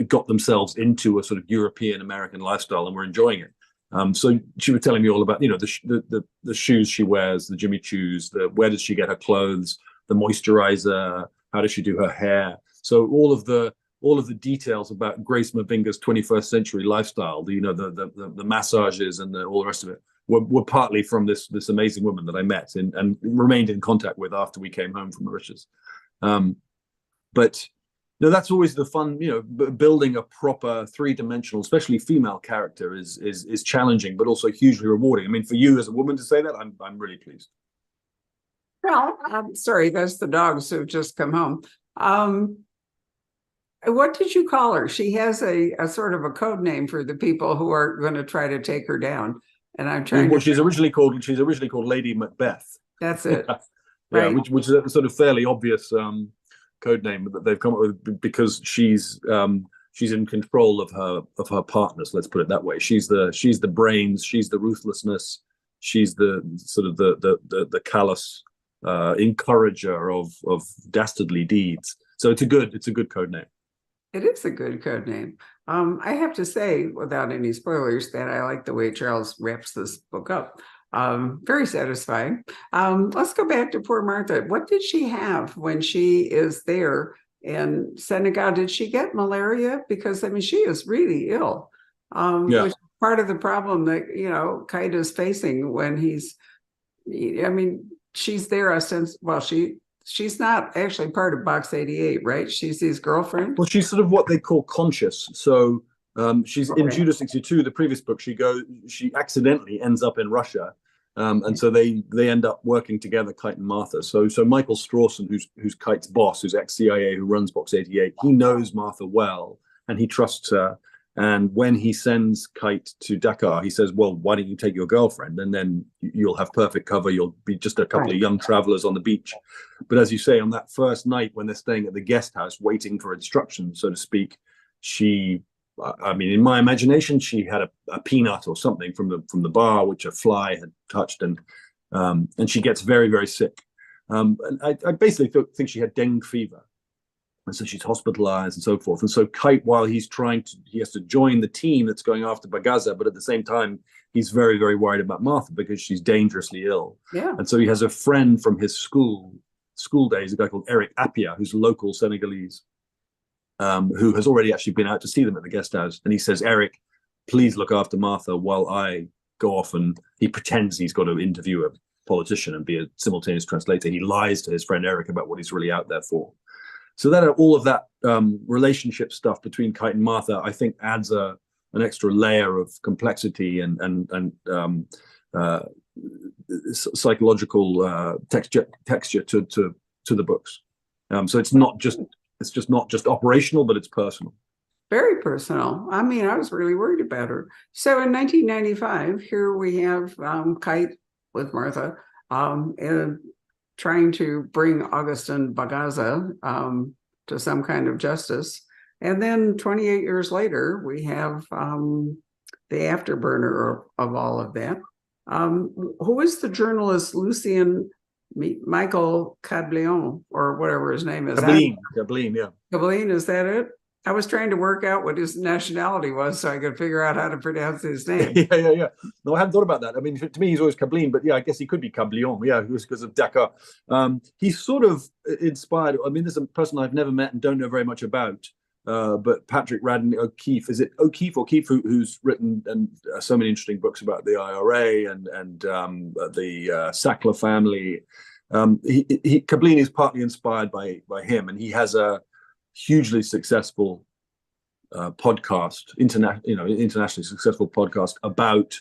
S3: got themselves into a sort of European American lifestyle and were enjoying it. So she was telling me all about, the shoes she wears, the Jimmy Choos, where does she get her clothes, the moisturizer, how does she do her hair? So all of the details about Grace Mavinga's 21st century lifestyle, the massages and all the rest of it, were partly from this amazing woman that I met and remained in contact with after we came home from Mauritius. But that's always the fun. Building a proper three-dimensional, especially female character is challenging, but also hugely rewarding. I mean, for you as a woman to say that, I'm really pleased.
S2: Well, I'm sorry, that's the dogs who've just come home. What did you call her? She has a sort of a code name for the people who are going to try to take her down. And I'm trying
S3: she's originally called Lady Macbeth.
S2: That's it.
S3: Yeah,
S2: right.
S3: Which is a sort of fairly obvious code name that they've come up with, because she's in control of her partners. Let's put it that way. She's the brains. She's the ruthlessness. She's the sort of the callous encourager of dastardly deeds. So it's a good code name.
S2: It is a good code name. I have to say, without any spoilers, that I like the way Charles wraps this book up. Very satisfying. Let's go back to poor Martha. What did she have when she is there in Senegal? Did she get malaria? Because, I mean, she is really ill, which is part of the problem that, Kite is facing when she's there since, she's not actually part of Box 88, right? She's his girlfriend.
S3: Well, she's sort of what they call conscious. So she's in Judas 62, the previous book. She accidentally ends up in Russia, and so they end up working together, Kite and Martha. So Michael Strawson, who's Kite's boss, who's ex-CIA, who runs Box 88, he knows Martha well and he trusts her. And when he sends Kite to Dakar, he says, well, why don't you take your girlfriend? And then you'll have perfect cover. You'll be just a couple of young travelers on the beach. But as you say, on that first night when they're staying at the guest house, waiting for instructions, so to speak, in my imagination, she had a peanut or something from the bar, which a fly had touched, and she gets very, very sick. And I basically think she had dengue fever. And so she's hospitalized and so forth. And so Kite, while he has to join the team that's going after Bagaza, but at the same time, he's very, very worried about Martha because she's dangerously ill.
S2: Yeah.
S3: And so he has a friend from his school days, a guy called Eric Appia, who's a local Senegalese, who has already actually been out to see them at the guest house. And he says, Eric, please look after Martha while I go off. And he pretends he's got to interview a politician and be a simultaneous translator. He lies to his friend Eric about what he's really out there for. So that all of that relationship stuff between Kite and Martha, I think, adds an extra layer of complexity and psychological texture to the books. So it's just not just operational, but it's personal.
S2: Very personal. I mean, I was really worried about her. So in 1995, here we have Kite with Martha and trying to bring Augustin Bagaza to some kind of justice. And then 28 years later, we have the afterburner of all of that. Who is the journalist Lucien Michael Cablin, or whatever his name is?
S3: Cablin, yeah.
S2: Cablin, is that it? I was trying to work out what his nationality was so I could figure out how to pronounce his name.
S3: Yeah. No, I hadn't thought about that. I mean, to me, he's always Cablin, but yeah, I guess he could be Cablion. Yeah, it was because of Dakar. He's sort of inspired. I mean, there's a person I've never met and don't know very much about, but Patrick Radden O'Keefe. Is it O'Keefe or Keefe who's written so many interesting books about the IRA and the Sackler family? Cablin is partly inspired by him, and he has hugely successful podcast, internationally successful podcast about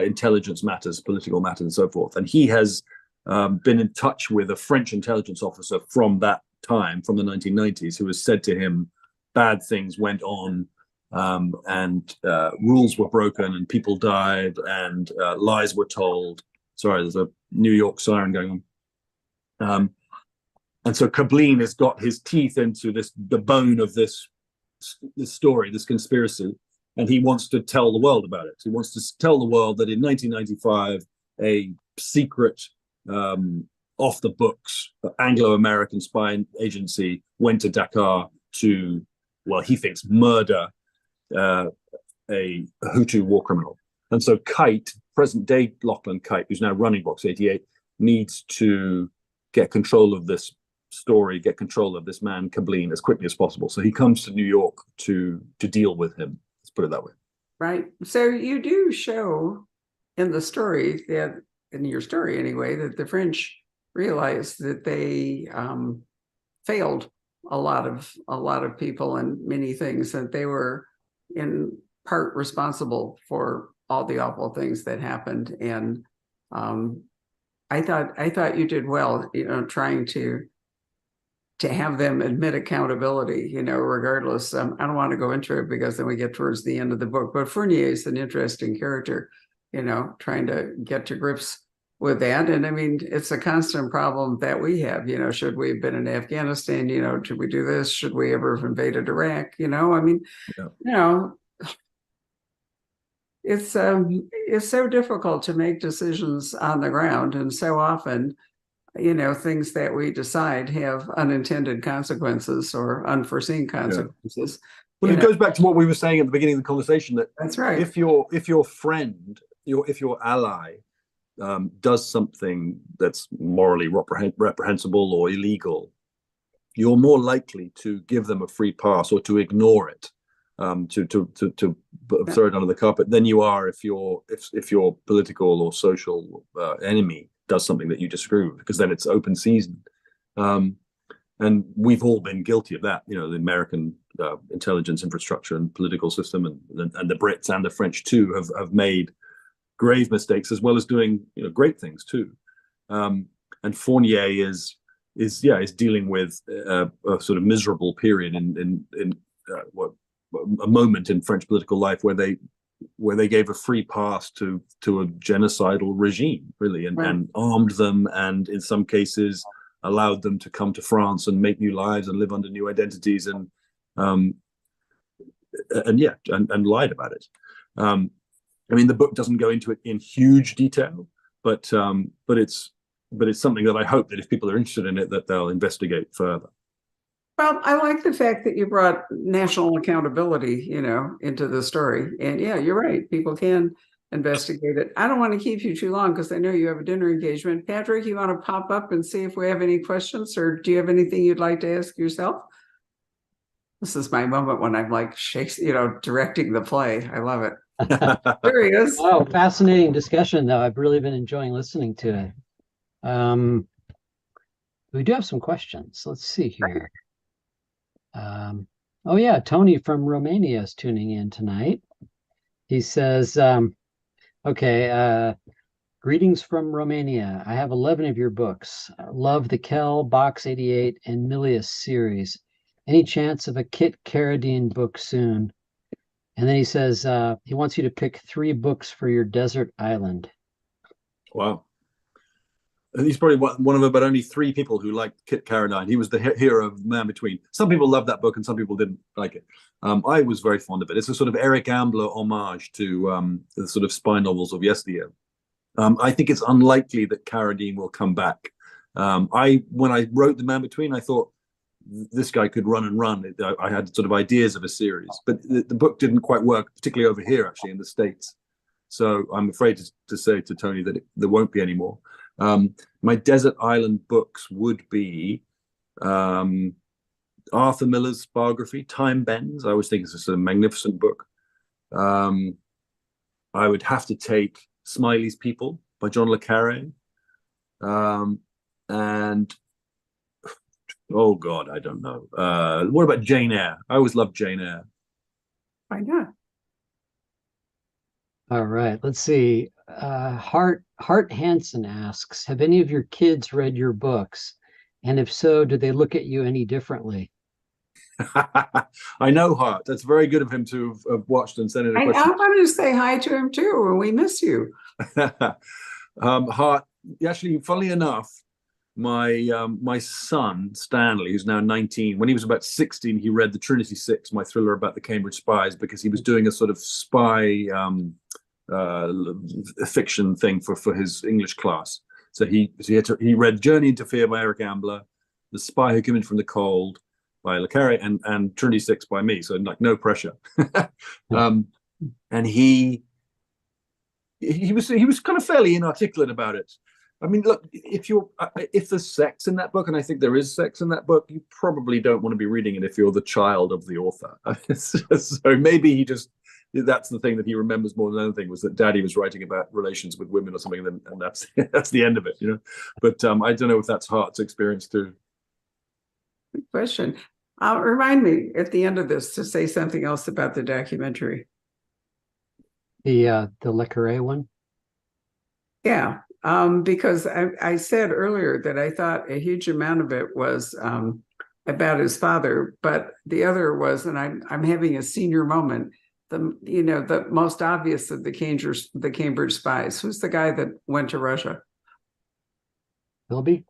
S3: intelligence matters, political matters, and so forth. And he has been in touch with a French intelligence officer from that time, from the 1990s, who has said to him, bad things went on, and rules were broken, and people died, and lies were told. Sorry, there's a New York siren going on. And so Kablin has got his teeth into the bone of this story, this conspiracy, and he wants to tell the world about it. He wants to tell the world that in 1995, a secret, off the books Anglo-American spy agency went to Dakar to, well, he thinks, murder a Hutu war criminal. And so Kite, present day Lachlan Kite, who's now running Box 88, needs to get control of this story, get control of this man Kablin as quickly as possible. So he comes to New York to deal with him. Let's put it that way.
S2: Right. So you do show in the story, that in your story anyway, that the French realized that they failed a lot of people and many things, that they were in part responsible for all the awful things that happened. And I thought you did well, trying to have them admit accountability, regardless. I don't want to go into it because then we get towards the end of the book, but Fournier is an interesting character, trying to get to grips with that. And I mean, it's a constant problem that we have, should we have been in Afghanistan, should we do this? Should we ever have invaded Iraq? It's so difficult to make decisions on the ground. And so often, things that we decide have unintended consequences or unforeseen consequences.
S3: Well, it goes back to what we were saying at the beginning of the conversation, that
S2: that's right.
S3: If your friend, if your ally does something that's morally reprehensible or illegal, you're more likely to give them a free pass or to ignore it, to throw it under the carpet, than you are if your political or social enemy does something that you disagree with, because then it's open season. And we've all been guilty of that. The American intelligence infrastructure and political system, and the Brits and the French too have made grave mistakes, as well as doing great things too. And Fournier is dealing with a sort of miserable period in a moment in French political life where they gave a free pass to a genocidal regime, really, and armed them, and in some cases allowed them to come to France and make new lives and live under new identities, and lied about it. I mean, the book doesn't go into it in huge detail, but it's something that I hope that if people are interested in it, that they'll investigate further.
S2: Well, I like the fact that you brought national accountability, into the story. And yeah, you're right. People can investigate it. I don't want to keep you too long because I know you have a dinner engagement. Patrick, you want to pop up and see if we have any questions, or do you have anything you'd like to ask yourself? This is my moment when I'm like directing the play. I love it. There he is.
S1: Oh, fascinating discussion, though. I've really been enjoying listening to it. We do have some questions. Let's see here. Oh yeah, Tony from Romania is tuning in tonight. He says, greetings from Romania. I have 11 of your books. Love the Kell, Box 88, and Milius series. Any chance of a Kit Carradine book soon? And then he says he wants you to pick 3 books for your desert island.
S3: Wow. And he's probably one of about only 3 people who liked Kit Carradine. He was the hero of Man Between. Some people loved that book and some people didn't like it. I was very fond of it. It's a sort of Eric Ambler homage to the sort of spy novels of yesteryear. I think it's unlikely that Carradine will come back. When I wrote The Man Between, I thought this guy could run and run. I had sort of ideas of a series, but the book didn't quite work, particularly over here, actually, in the States. So I'm afraid to say to Tony that there won't be any more. My desert island books would be Arthur Miller's biography, Time Bends. I always think it's a magnificent book. I would have to take Smiley's People by John le Carré. And Oh God, I don't know. What about Jane Eyre? I always loved Jane Eyre.
S2: Why not?
S1: All right, let's see. Hart Hansen asks, have any of your kids read your books? And if so, do they look at you any differently?
S3: I know Hart. That's very good of him to have watched and sent in a
S2: I
S3: question.
S2: wanted to say hi to him too, and we miss you.
S3: Hart, actually, funnily enough, my son Stanley, who's now 19, when he was about 16, he read the Trinity Six, my thriller about the Cambridge spies, because he was doing a sort of spy uh, fiction thing for his English class. So he read Journey into Fear by Eric Ambler, The Spy Who Came In from the Cold by Le Carre, and Trinity Six by me. So like no pressure. um, and he was kind of fairly inarticulate about it. I mean, look, if there's sex in that book, and I think there is sex in that book, you probably don't want to be reading it if you're the child of the author. So maybe that's the thing that he remembers more than anything, was that Daddy was writing about relations with women or something, and that's that's the end of it. But I don't know if that's Hart's experience too.
S2: Good question. Remind me at the end of this to say something else about the documentary.
S1: The Le Carre one?
S2: Yeah, because I said earlier that I thought a huge amount of it was about his father, but the other was, and I'm having a senior moment. The most obvious of the Cambridge spies. Who's the guy that went to Russia?
S1: Philby?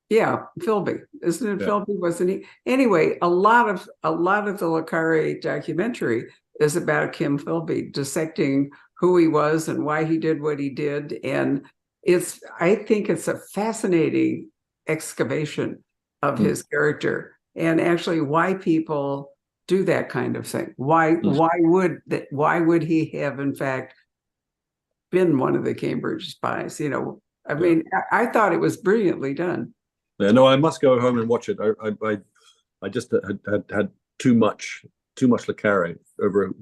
S2: Yeah, Philby. Isn't it
S3: Yeah.
S2: Philby? Wasn't he? Anyway, a lot of the Le Carre documentary is about Kim Philby dissecting who he was and why he did what he did. And I think it's a fascinating excavation of his character and actually why people do that kind of thing. Why would he have in fact been one of the Cambridge spies? I mean, I thought it was brilliantly done.
S3: Yeah, no, I must go home and watch it. I just had too much Le Carre over an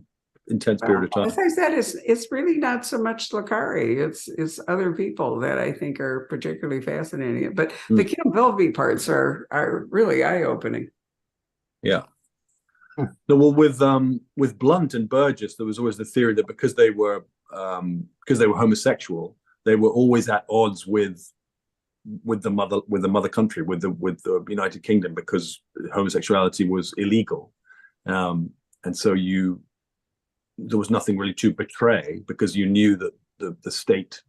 S3: intense period of time.
S2: As I said, it's really not so much Le Carre. It's other people that I think are particularly fascinating. But the Kim Philby parts are really eye-opening.
S3: Yeah. No, well, with Blunt and Burgess, there was always the theory that because they were homosexual, they were always at odds with the mother country, with the United Kingdom, because homosexuality was illegal, and so there was nothing really to betray, because you knew that the state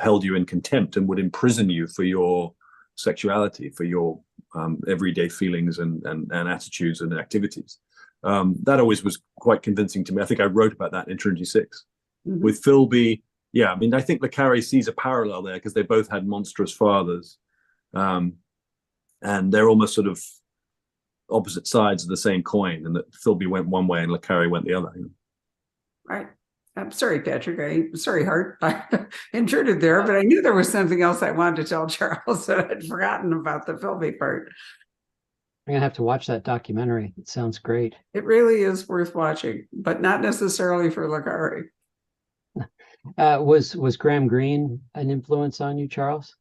S3: held you in contempt and would imprison you for your sexuality, for your everyday feelings and attitudes and activities. That always was quite convincing to me. I think I wrote about that in Trinity Six. With Philby. Yeah, I mean, I think Le Carre sees a parallel there because they both had monstrous fathers, and they're almost sort of opposite sides of the same coin, and that Philby went one way and Le Carre went the other.
S2: Right. I'm sorry, Patrick. I'm sorry, Hart. I intruded there, but I knew there was something else I wanted to tell Charles that I'd forgotten about the Philby part.
S1: I'm gonna have to watch that documentary. It sounds great.
S2: It really is worth watching, but not necessarily for Le Carre.
S1: Was Graham Greene an influence on you, Charles?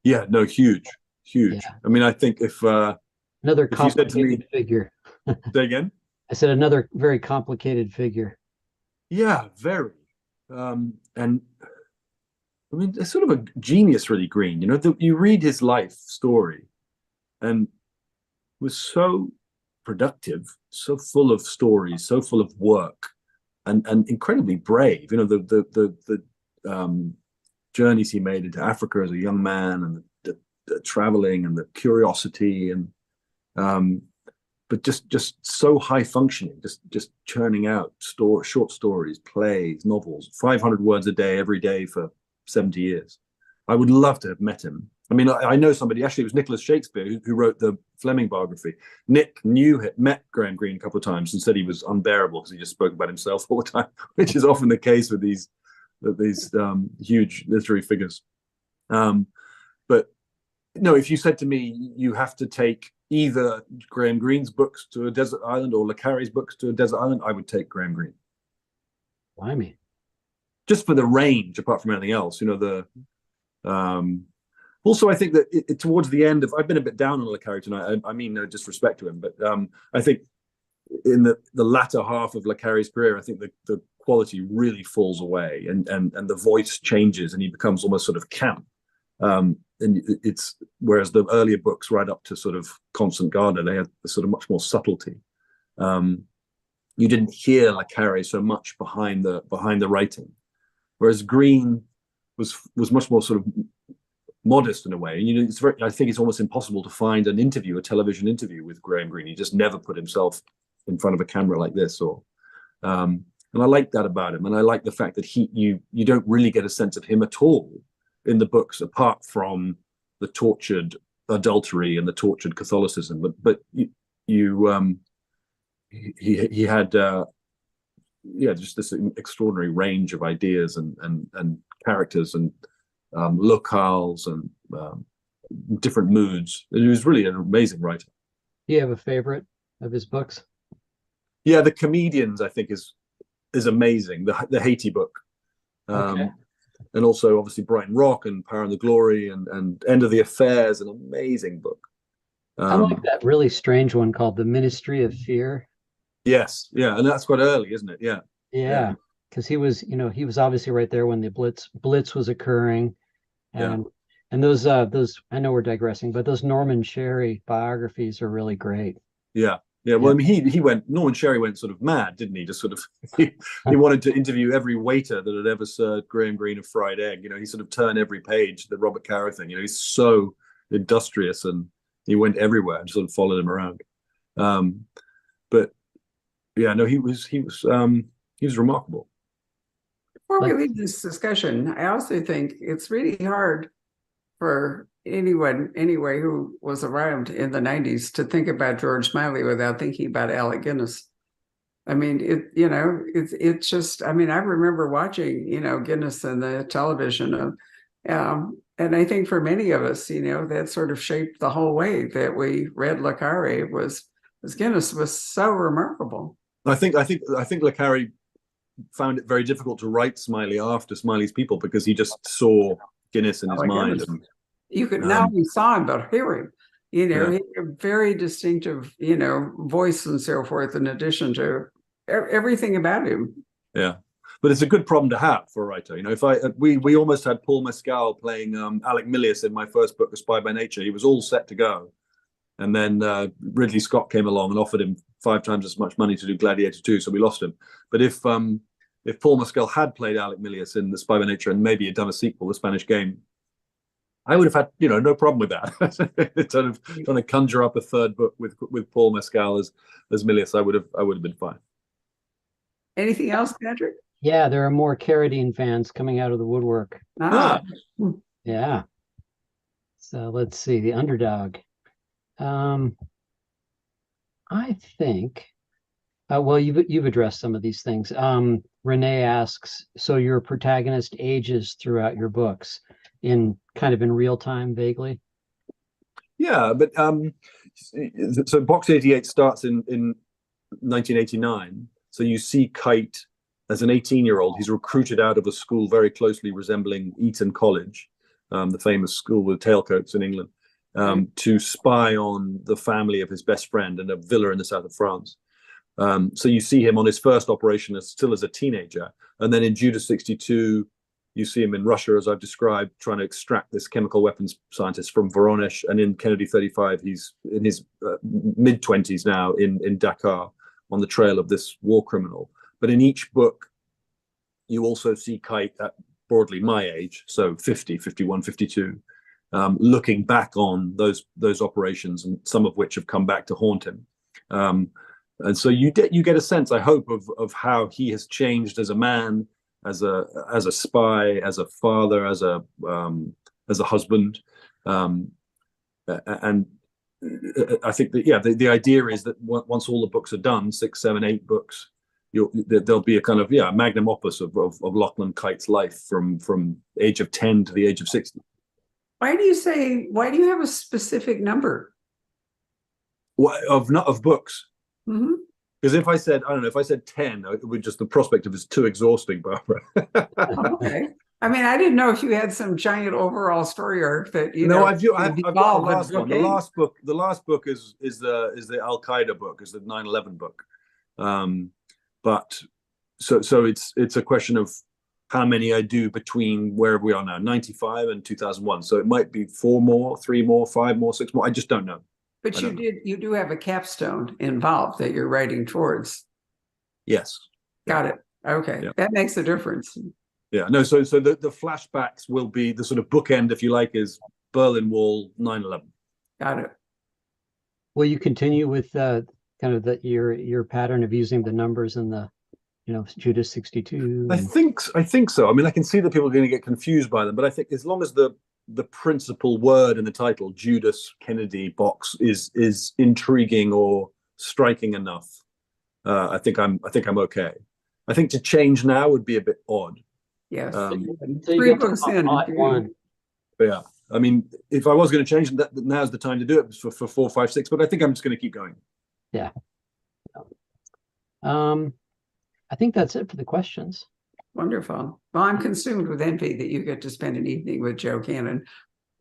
S3: Yeah, no, huge.
S1: Yeah.
S3: I mean, I think if
S1: Another
S3: you said to me,
S1: complicated figure.
S3: say again.
S1: I said another very complicated figure.
S3: Yeah, very. And I mean, it's sort of a genius, really, Greene. You read his life story, and was so productive, so full of stories, so full of work, and incredibly brave. The journeys he made into Africa as a young man, and the traveling and the curiosity, and but just so high functioning, just churning out short stories, plays, novels, 500 words a day every day for 70 years. I would love to have met him. I mean, I know somebody, actually it was Nicholas Shakespeare who wrote the Fleming biography. Nick met Graham Greene a couple of times and said he was unbearable because he just spoke about himself all the time, which is often the case with these huge literary figures. But no, if you said to me, you have to take either Graham Greene's books to a desert island or Le Carre's books to a desert island, I would take Graham Greene.
S1: Blimey.
S3: Just for the range, apart from anything else, Also, I think that towards the end of, I've been a bit down on Le Carre tonight. I mean no disrespect to him, but I think in the latter half of Le Carre's career, I think the quality really falls away, and the voice changes, and he becomes almost sort of camp. And it's, whereas the earlier books, right up to sort of Constant Gardener, they had sort of much more subtlety. You didn't hear Le Carre so much behind the writing, whereas Green was much more sort of modest in a way. And I think it's almost impossible to find a television interview with Graham Greene. He just never put himself in front of a camera like this, and I like that about him. And I like the fact that you don't really get a sense of him at all in the books, apart from the tortured adultery and the tortured Catholicism. But he had just this extraordinary range of ideas and characters and locales and different moods. He was really an amazing writer.
S1: Do you have a favorite of his books?
S3: Yeah, The Comedians, I think, is amazing. The Haiti book.
S1: Okay.
S3: And also, obviously, Brighton Rock and Power and the Glory and End of the Affair is an amazing book.
S1: I like that really strange one called The Ministry of Fear.
S3: Yes, yeah, and that's quite early, isn't it? Yeah.
S1: Yeah, because he was obviously right there when the Blitz was occurring, and those I know we're digressing, but those Norman Sherry biographies are really great.
S3: Yeah. Yeah, well, I mean, Norman Sherry went sort of mad, didn't he? Just sort of, he wanted to interview every waiter that had ever served Graham Greene a fried egg. He sort of turned every page, the Robert Caro thing. He's so industrious, and he went everywhere and sort of followed him around. But yeah, no, he was remarkable.
S2: Before we leave this discussion, I also think it's really hard for anyone anyway who was around in the 90s to think about George Smiley without thinking about Alec Guinness. I mean, it's just, I mean, I remember watching, Guinness on the television. And I think for many of us, that sort of shaped the whole way that we read Le Carre was Guinness was so remarkable.
S3: I think Le Carre found it very difficult to write Smiley after Smiley's People, because he just saw Guinness in his mind. And,
S2: you could not only saw him, but hear him. He had a very distinctive, voice and so forth, in addition to everything about him.
S3: Yeah, but it's a good problem to have for a writer. If we almost had Paul Mescal playing Alec Milius in my first book, A Spy by Nature. He was all set to go, and then Ridley Scott came along and offered him 5 times as much money to do Gladiator 2, so we lost him. But if Paul Mescal had played Alec Milius in The Spy by Nature and maybe had done a sequel, The Spanish Game, I would have had, no problem with that. Sort of trying to conjure up a third book with Paul Mescal as Milius, I would have been fine.
S2: Anything else, Patrick?
S1: Yeah, there are more Carradine fans coming out of the woodwork. Yeah. So let's see, the underdog. I think, well, you've addressed some of these things. Renee asks, so your protagonist ages throughout your books in real time, vaguely?
S3: Yeah, but so Box 88 starts in 1989. So you see Kite as an 18-year-old. He's recruited out of a school very closely resembling Eton College, the famous school with tailcoats in England, to spy on the family of his best friend in a villa in the south of France. So you see him on his first operation still as a teenager. And then in Judas 62, you see him in Russia, as I've described, trying to extract this chemical weapons scientist from Voronezh. And in Kennedy 35, he's in his mid-20s now in Dakar on the trail of this war criminal. But in each book, you also see Kite at broadly my age, so 50, 51, 52, looking back on those operations, and some of which have come back to haunt him. And so you get a sense, I hope, of how he has changed as a man, as a spy, as a father, as a husband, and I think that the idea is that once all the books are done, 6, 7, 8 books, there'll be a kind of magnum opus of Lachlan Kite's life from age of 10 to the age of 60.
S2: Why do you have a specific number?
S3: Of books?
S2: Mm-hmm.
S3: Because if I said 10, it would just, the prospect of it's too exhausting, Barbara.
S2: Okay. I mean, I didn't know if you had some giant overall story arc that
S3: No, I've got the
S2: evolved with
S3: last one.
S2: book eight.
S3: The last book is the Al Qaeda book, is the 9/11 book. But so it's a question of how many I do between where we are now, 95 and 2001. So it might be 4 more, 3 more, 5 more, 6 more. I just don't know.
S2: But you do have a capstone involved that you're writing towards.
S3: Yes.
S2: Got it. Okay.
S3: Yeah.
S2: That makes a difference.
S3: Yeah. No, so the flashbacks will be the sort of bookend, if you like, is Berlin Wall, 9/11.
S2: Got it.
S1: Will you continue with kind of your pattern of using the numbers and the, Judas 62?
S3: I think so. I mean, I can see that people are going to get confused by them, but I think as long as the principal word in the title, Judas Kennedy box, is intriguing or striking enough, I think I'm okay. I think to change now would be a bit odd.
S2: Yes.
S1: So
S2: 3 books in.
S1: One.
S3: Yeah. I mean, if I was going to change, now's the time to do it for 4, 5, 6. But I think I'm just going to keep going.
S1: Yeah. I think that's it for the questions.
S2: Wonderful. Well, I'm consumed with envy that you get to spend an evening with Joe Cannon.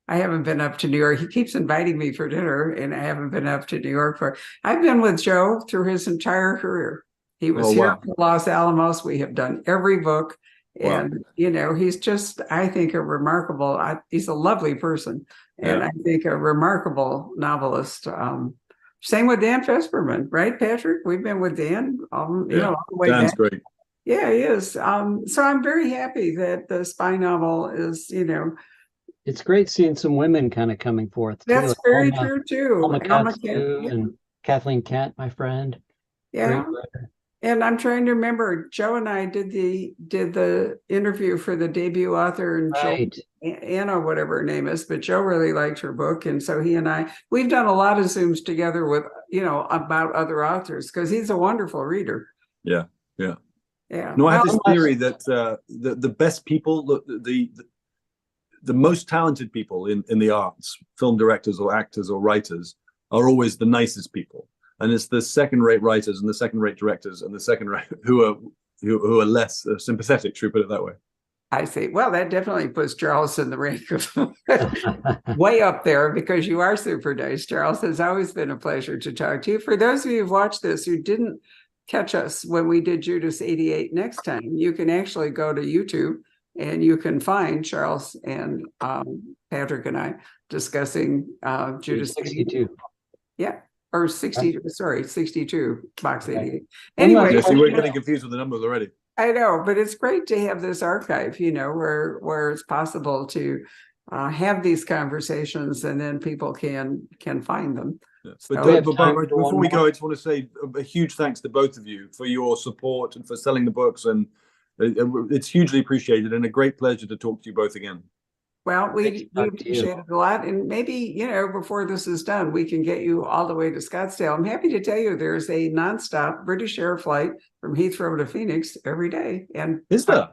S2: I haven't been up to New York. He keeps inviting me for dinner, and I haven't been up to New York for. I've been with Joe through his entire career. He was here for Los Alamos. We have done every book. And, he's just, I think, a remarkable, he's a lovely person. And I think a remarkable novelist. Same with Dan Fesperman, right, Patrick? We've been with Dan, all the way
S3: Dan's
S2: back.
S3: great.
S2: Yeah, he is. So I'm very happy that the spy novel is,
S1: It's great seeing some women kind of coming forth.
S2: That's very true, too.
S1: Alma and Kathleen Kent, my friend.
S2: Yeah. And I'm trying to remember, Joe and I did the interview for the debut author, and
S1: right.
S2: Anna, whatever her name is, but Joe really liked her book. And so he and we've done a lot of Zooms together with, about other authors, because he's a wonderful reader.
S3: Yeah.
S2: No,
S3: I have this theory that the best people, the most talented people in the arts, film directors or actors or writers, are always the nicest people. And it's the second-rate writers and the second-rate directors and the second-rate who are less sympathetic. Should we put it that way?
S2: I see. Well, that definitely puts Charles in the rank of way up there, because you are super nice, Charles. It's always been a pleasure to talk to you. For those of you who've watched this who didn't catch us when we did Judas 88, next time you can actually go to YouTube and you can find Charles and Patrick and I discussing Judas
S1: 62.
S2: Yeah. Or 62, box 88. Anyway.
S3: Yes, you were getting confused with the numbers already.
S2: I know, but it's great to have this archive, where it's possible to have these conversations, and then people can find them.
S3: Yes. But before we go, I just want to say a huge thanks to both of you for your support and for selling the books. And it's hugely appreciated, and a great pleasure to talk to you both again.
S2: Well, we appreciate it a lot. And maybe, before this is done, we can get you all the way to Scottsdale. I'm happy to tell you there's a nonstop British Air flight from Heathrow to Phoenix every day. And
S3: is there?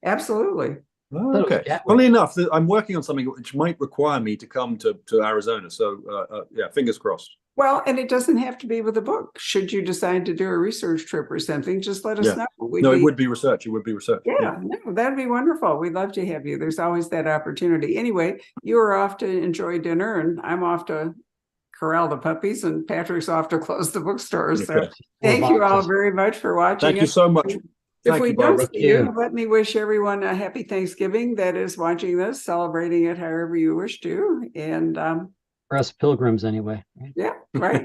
S2: Absolutely.
S3: Oh, okay. Funnily enough, I'm working on something which might require me to come to Arizona. So, fingers crossed.
S2: Well, and it doesn't have to be with a book. Should you decide to do a research trip or something, just let us know.
S3: It would be research. It would be research.
S2: Yeah, no, that'd be wonderful. We'd love to have you. There's always that opportunity. Anyway, you are off to enjoy dinner, and I'm off to corral the puppies, and Patrick's off to close the bookstore. So thank you all very much for watching.
S3: Thank you so much.
S2: If we don't see you, let me wish everyone a happy Thanksgiving that is watching this, celebrating it however you wish to. And
S1: for us pilgrims anyway.
S2: Yeah, right.